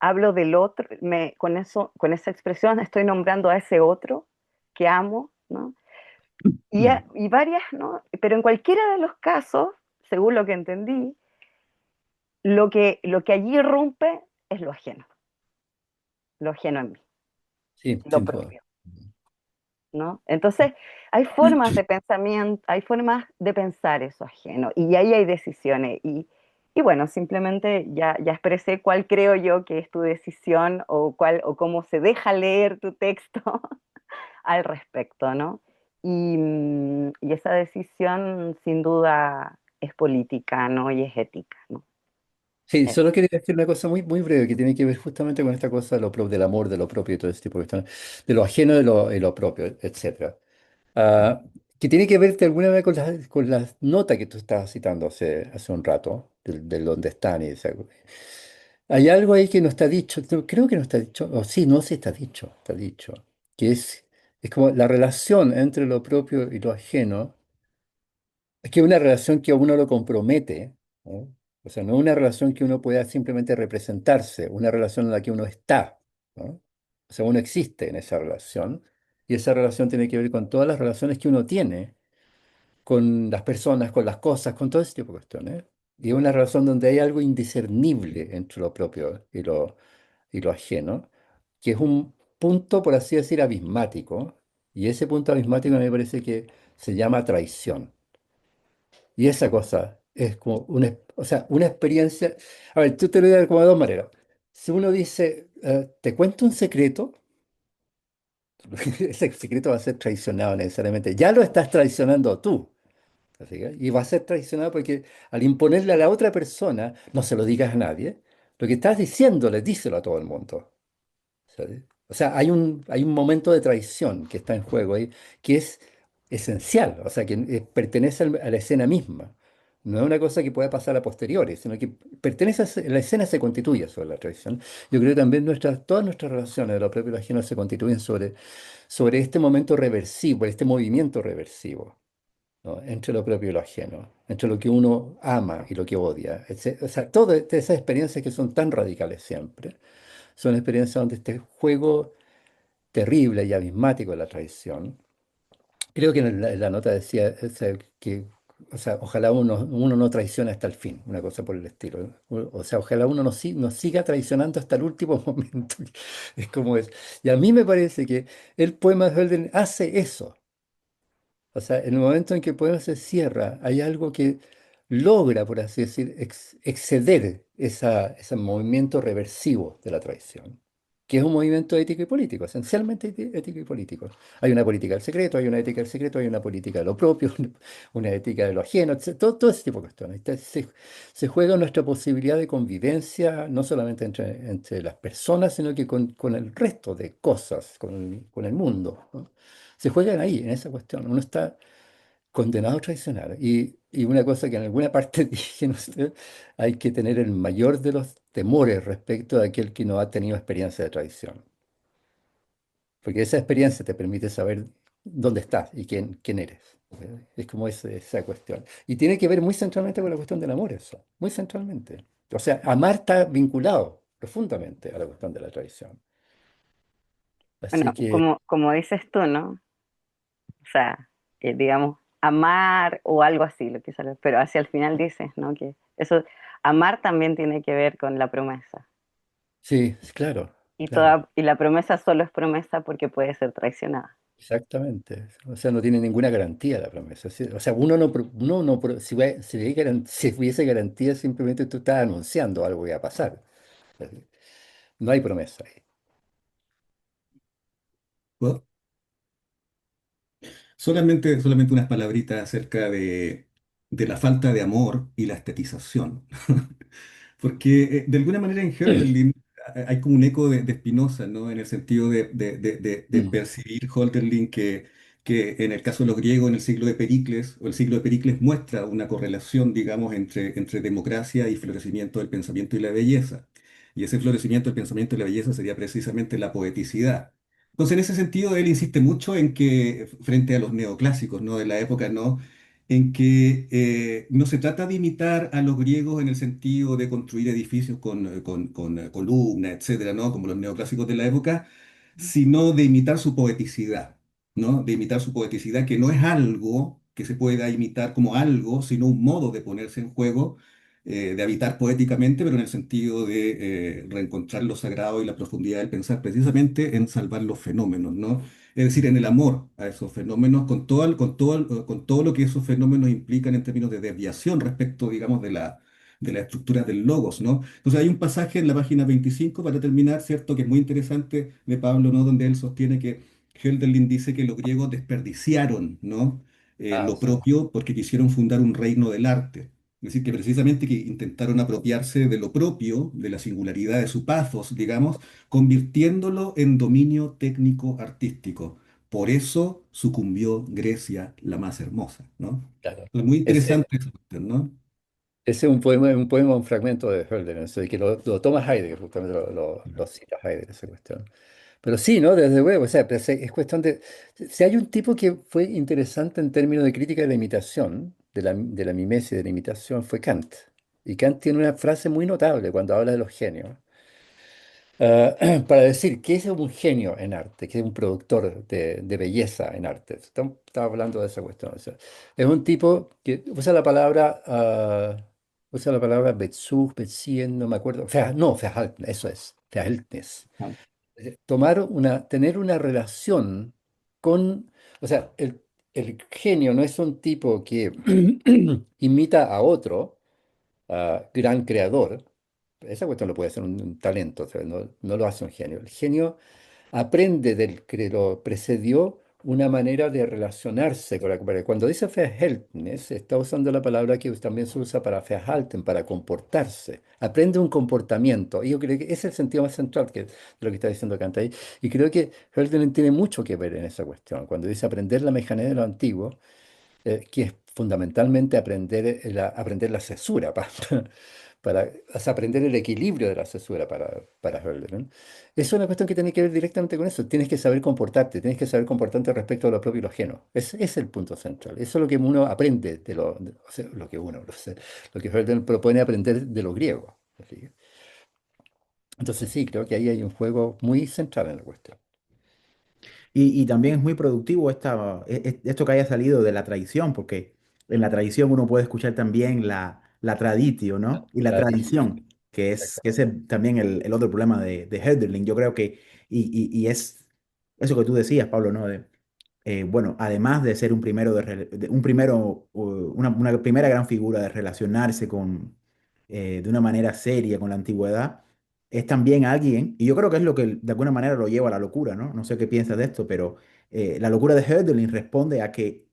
hablo del otro, con eso, con esa expresión estoy nombrando a ese otro que amo, ¿no? Mm. Y varias, ¿no? Pero en cualquiera de los casos, según lo que entendí, lo que allí irrumpe es lo ajeno en mí, Sí, lo sin duda. propio, ¿no? Entonces, hay formas de pensamiento, hay formas de pensar eso ajeno, y ahí hay decisiones, y bueno, simplemente ya expresé cuál creo yo que es tu decisión, o cómo se deja leer tu texto al respecto, ¿no? Y esa decisión sin duda es política, ¿no? Y es ética, ¿no? Sí, Eso. solo quería decir una cosa muy, muy breve que tiene que ver justamente con esta cosa de del amor, de lo propio y todo ese tipo de cuestiones, de lo ajeno y lo propio, etcétera. Ah, que tiene que ver de alguna manera con las notas que tú estabas citando hace un rato, del dónde están y hay algo ahí que no está dicho, creo que no está dicho, o sí, no, sí está dicho, que es como la relación entre lo propio y lo ajeno. Es que es una relación que a uno lo compromete, ¿no? O sea, no es una relación que uno pueda simplemente representarse, una relación en la que uno está, ¿no? O sea, uno existe en esa relación y esa relación tiene que ver con todas las relaciones que uno tiene con las personas, con las cosas, con todo ese tipo de cuestiones. Y es una relación donde hay algo indiscernible entre lo propio y lo ajeno, que es un punto, por así decir, abismático. Y ese punto abismático me parece que se llama traición. Y esa cosa es como o sea, una experiencia. A ver, tú te lo digo como de dos maneras. Si uno dice, te cuento un secreto, ese secreto va a ser traicionado necesariamente. Ya lo estás traicionando tú. ¿Te fijas? Y va a ser traicionado porque al imponerle a la otra persona, no se lo digas a nadie, lo que estás diciéndole, díselo a todo el mundo. ¿Sabes? O sea, hay un momento de traición que está en juego ahí, que es esencial, o sea, que pertenece a la escena misma. No es una cosa que pueda pasar a posteriori, sino que pertenece la escena se constituye sobre la traición. Yo creo que también todas nuestras relaciones de lo propio y lo ajeno se constituyen sobre este momento reversivo, este movimiento reversivo, ¿no? Entre lo propio y lo ajeno, entre lo que uno ama y lo que odia. O sea, todas esas experiencias que son tan radicales siempre. Son experiencias donde este juego terrible y abismático de la traición, creo que en la nota decía que, o sea, ojalá uno no traicione hasta el fin, una cosa por el estilo. O sea, ojalá uno no siga traicionando hasta el último momento. Es como es. Y a mí me parece que el poema de Hölderlin hace eso. O sea, en el momento en que el poema se cierra, hay algo que logra, por así decir, exceder ese movimiento reversivo de la traición, que es un movimiento ético y político, esencialmente ético y político. Hay una política del secreto, hay una ética del secreto, hay una política de lo propio, una ética de lo ajeno, todo ese tipo de cuestiones. Entonces, se juega nuestra posibilidad de convivencia, no solamente entre las personas, sino que con el resto de cosas, con el mundo, ¿no? Se juegan ahí, en esa cuestión. Uno está condenado a traicionar. Y una cosa que en alguna parte dije, no sé, hay que tener el mayor de los temores respecto de aquel que no ha tenido experiencia de traición. Porque esa experiencia te permite saber dónde estás y quién eres. Es como esa cuestión. Y tiene que ver muy centralmente con la cuestión del amor, eso. Muy centralmente. O sea, amar está vinculado profundamente a la cuestión de la traición. Así Bueno, que como dices tú, ¿no? O sea, digamos, amar o algo así, lo que sale, pero hacia el final dices, ¿no? Que eso, amar también tiene que ver con la promesa. sí, claro, Y claro, y la promesa solo es promesa porque puede ser traicionada. exactamente. O sea, no tiene ninguna garantía la promesa. Sí, o sea, uno no si si hubiese garantía, simplemente tú estás anunciando algo que va a pasar. No hay promesa ahí. ¿Puedo? Solamente unas palabritas acerca de la falta de amor y la estetización. Porque de alguna manera en Hölderlin hay como un eco de Spinoza, ¿no? En el sentido de Mm, percibir Hölderlin que en el caso de los griegos, en el siglo de Pericles, o el siglo de Pericles muestra una correlación, digamos, entre democracia y florecimiento del pensamiento y la belleza. Y ese florecimiento del pensamiento y la belleza sería precisamente la poeticidad. Entonces, en ese sentido, él insiste mucho en que, frente a los neoclásicos, ¿no? De la época, ¿no? En que no se trata de imitar a los griegos en el sentido de construir edificios con columnas, etcétera, ¿no? Como los neoclásicos de la época, sino de imitar su poeticidad, ¿no? De imitar su poeticidad, que no es algo que se pueda imitar como algo, sino un modo de ponerse en juego, de habitar poéticamente, pero en el sentido de reencontrar lo sagrado y la profundidad del pensar, precisamente en salvar los fenómenos, ¿no? Es decir, en el amor a esos fenómenos, con todo lo que esos fenómenos implican en términos de desviación respecto, digamos, de la estructura del logos, ¿no? Entonces hay un pasaje en la página 25, para terminar, ¿cierto?, que es muy interesante de Pablo, ¿no?, donde él sostiene que Hölderlin dice que los griegos desperdiciaron, ¿no?, ah, lo sí, propio porque quisieron fundar un reino del arte. Es decir, que precisamente que intentaron apropiarse de lo propio, de la singularidad de su pathos, digamos, convirtiéndolo en dominio técnico artístico. Por eso sucumbió Grecia la más hermosa, ¿no? claro. Es muy Ese, interesante eso, ¿no? ese es un fragmento de Hölderlin, eso, y que lo toma Heidegger, justamente lo cita Heidegger, esa cuestión. Pero sí, ¿no? Desde luego, o sea, pues, es cuestión de... Si hay un tipo que fue interesante en términos de crítica de la imitación, de la mimesis, de la imitación, fue Kant. Y Kant tiene una frase muy notable cuando habla de los genios, para decir que es un genio en arte, que es un productor de belleza en arte. Estaba hablando de esa cuestión. O sea, es un tipo que usa la palabra Bezug, Beziehen, no me acuerdo. No, Verhalten, eso es, Verhältnis. Ah, Tener una relación con, o sea, el genio no es un tipo que imita a otro gran creador. Esa cuestión lo puede hacer un talento, o sea, no lo hace un genio. El genio aprende del que lo precedió una manera de relacionarse con la compañía. Cuando dice Verhältnis, está usando la palabra que también se usa para Verhalten, para comportarse. Aprende un comportamiento. Y yo creo que ese es el sentido más central de lo que está diciendo Kant ahí. Y creo que Hölderlin tiene mucho que ver en esa cuestión. Cuando dice aprender la mejanía de lo antiguo, que es fundamentalmente aprender la cesura, o sea, aprender el equilibrio de la cesura para Hölderlin. Es una cuestión que tiene que ver directamente con eso. Tienes que saber comportarte, tienes que saber comportarte respecto a lo propio y lo ajeno. Es el punto central. Eso es lo que uno aprende o sea, lo que Hölderlin propone aprender de lo griego. ¿Así? Entonces sí, creo que ahí hay un juego muy central en la cuestión. Y también es muy productivo esto que haya salido de la tradición, porque en la tradición uno puede escuchar también la traditio, ¿no? Y la Tradición. tradición, que es también el otro problema de Hölderlin. Yo creo que, y es eso que tú decías, Pablo, ¿no? Bueno, además de ser un primero, un primero, una primera gran figura de relacionarse de una manera seria con la antigüedad, es también alguien, y yo creo que es lo que de alguna manera lo lleva a la locura, ¿no? No sé qué piensas de esto, pero la locura de Hölderlin responde a que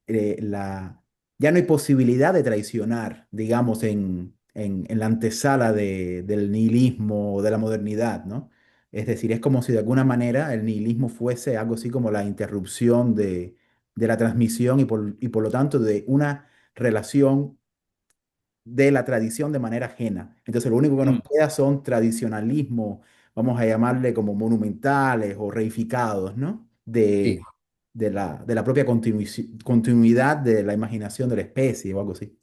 ya no hay posibilidad de traicionar, digamos, en la antesala del nihilismo o de la modernidad, ¿no? Es decir, es como si de alguna manera el nihilismo fuese algo así como la interrupción de la transmisión y por lo tanto de una relación de la tradición de manera ajena. Entonces, lo único que Mm, nos queda son tradicionalismo, vamos a llamarle como monumentales o reificados, ¿no? sí, De la propia continuidad de la imaginación de la especie o algo así.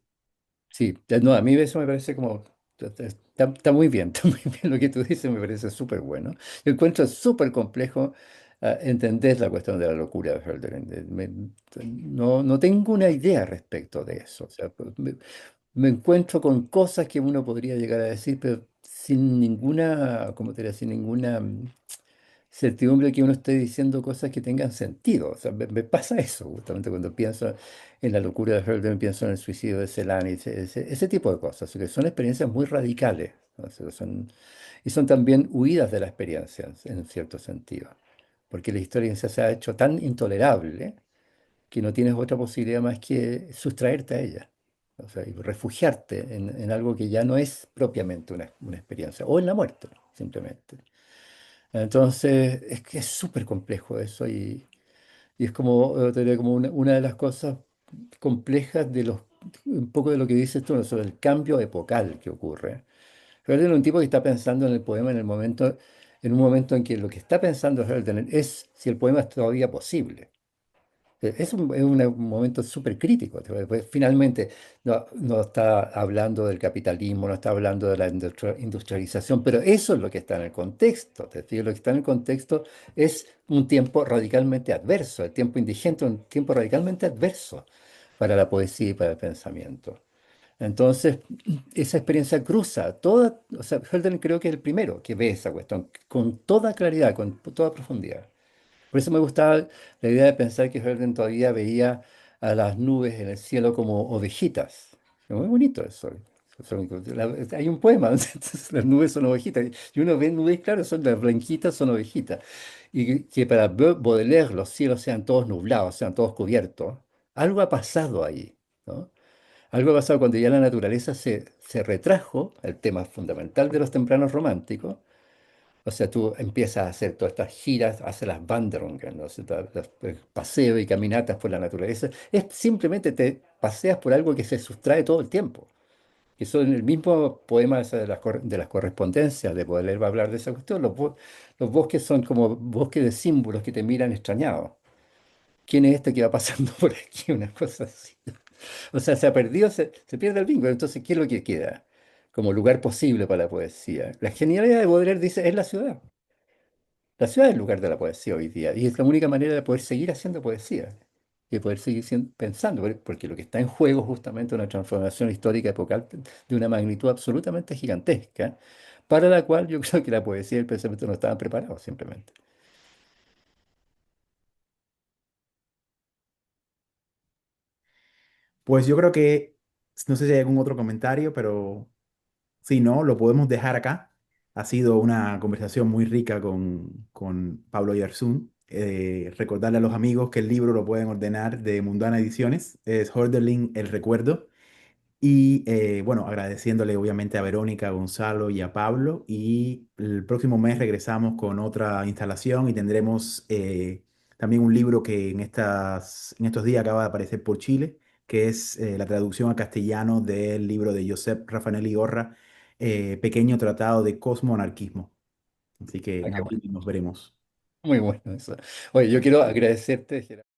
sí, no, a mí eso me parece como, está muy bien, está muy bien lo que tú dices, me parece súper bueno. Yo encuentro súper complejo entendés la cuestión de la locura de Hölderlin. No tengo una idea respecto de eso. O sea, pues, me encuentro con cosas que uno podría llegar a decir, pero sin ninguna, ¿cómo te diría? Sin ninguna certidumbre que uno esté diciendo cosas que tengan sentido. O sea, me pasa eso justamente cuando pienso en la locura de Hölderlin, pienso en el suicidio de Celani, ese tipo de cosas, que son experiencias muy radicales, ¿no? O sea, y son también huidas de la experiencia, en cierto sentido, porque la historia se ha hecho tan intolerable que no tienes otra posibilidad más que sustraerte a ella. O sea, y refugiarte en algo que ya no es propiamente una experiencia, o en la muerte, simplemente. Entonces, es que es súper complejo eso y es como, te diría, como una de las cosas complejas un poco de lo que dices tú, ¿no? Sobre el cambio epocal que ocurre. Hölderlin es un tipo que está pensando en el poema en un momento en que lo que está pensando Hölderlin es si el poema es todavía posible. Es un momento súper crítico. Pues, finalmente, no está hablando del capitalismo, no está hablando de la industrialización, pero eso es lo que está en el contexto. Es decir, lo que está en el contexto es un tiempo radicalmente adverso, el tiempo indigente, un tiempo radicalmente adverso para la poesía y para el pensamiento. Entonces, esa experiencia cruza toda, o sea, Hölderlin creo que es el primero que ve esa cuestión con toda claridad, con toda profundidad. Por eso me gustaba la idea de pensar que Hölderlin todavía veía a las nubes en el cielo como ovejitas. Es muy bonito eso. Hay un poema donde entonces las nubes son ovejitas. Y uno ve nubes, claro, son las blanquitas, son ovejitas. Y que para Baudelaire los cielos sean todos nublados, sean todos cubiertos. Algo ha pasado ahí, ¿no? Algo ha pasado cuando ya la naturaleza se retrajo, el tema fundamental de los tempranos románticos. O sea, tú empiezas a hacer todas estas giras, haces las Wanderungen, ¿no? O sea, paseos y caminatas por la naturaleza. Es simplemente te paseas por algo que se sustrae todo el tiempo. Eso en el mismo poema ese de las correspondencias de Baudelaire va a hablar de esa cuestión. Los bosques son como bosques de símbolos que te miran extrañados. ¿Quién es este que va pasando por aquí? Una cosa así. O sea, se ha perdido, se pierde el vínculo. Entonces, ¿qué es lo que queda como lugar posible para la poesía? La genialidad de Baudelaire dice, es la ciudad. La ciudad es el lugar de la poesía hoy día y es la única manera de poder seguir haciendo poesía y de poder seguir pensando, porque lo que está en juego es justamente una transformación histórica epocal de una magnitud absolutamente gigantesca, para la cual yo creo que la poesía y el pensamiento no estaban preparados simplemente. Pues yo creo que, no sé si hay algún otro comentario, pero si no, lo podemos dejar acá. Ha sido una conversación muy rica con Pablo Yarzún. Recordarle a los amigos que el libro lo pueden ordenar de Mundana Ediciones. Es Hölderlin El Recuerdo. Y bueno, agradeciéndole obviamente a Verónica, a Gonzalo y a Pablo. Y el próximo mes regresamos con otra instalación y tendremos también un libro que en estos días acaba de aparecer por Chile, que es la traducción a castellano del libro de Josep Raffanelli Orra, Pequeño Tratado de Cosmoanarquismo. Así que Ah, qué nada, bueno. nos veremos. Muy bueno eso. Oye, yo quiero agradecerte, Gerardo.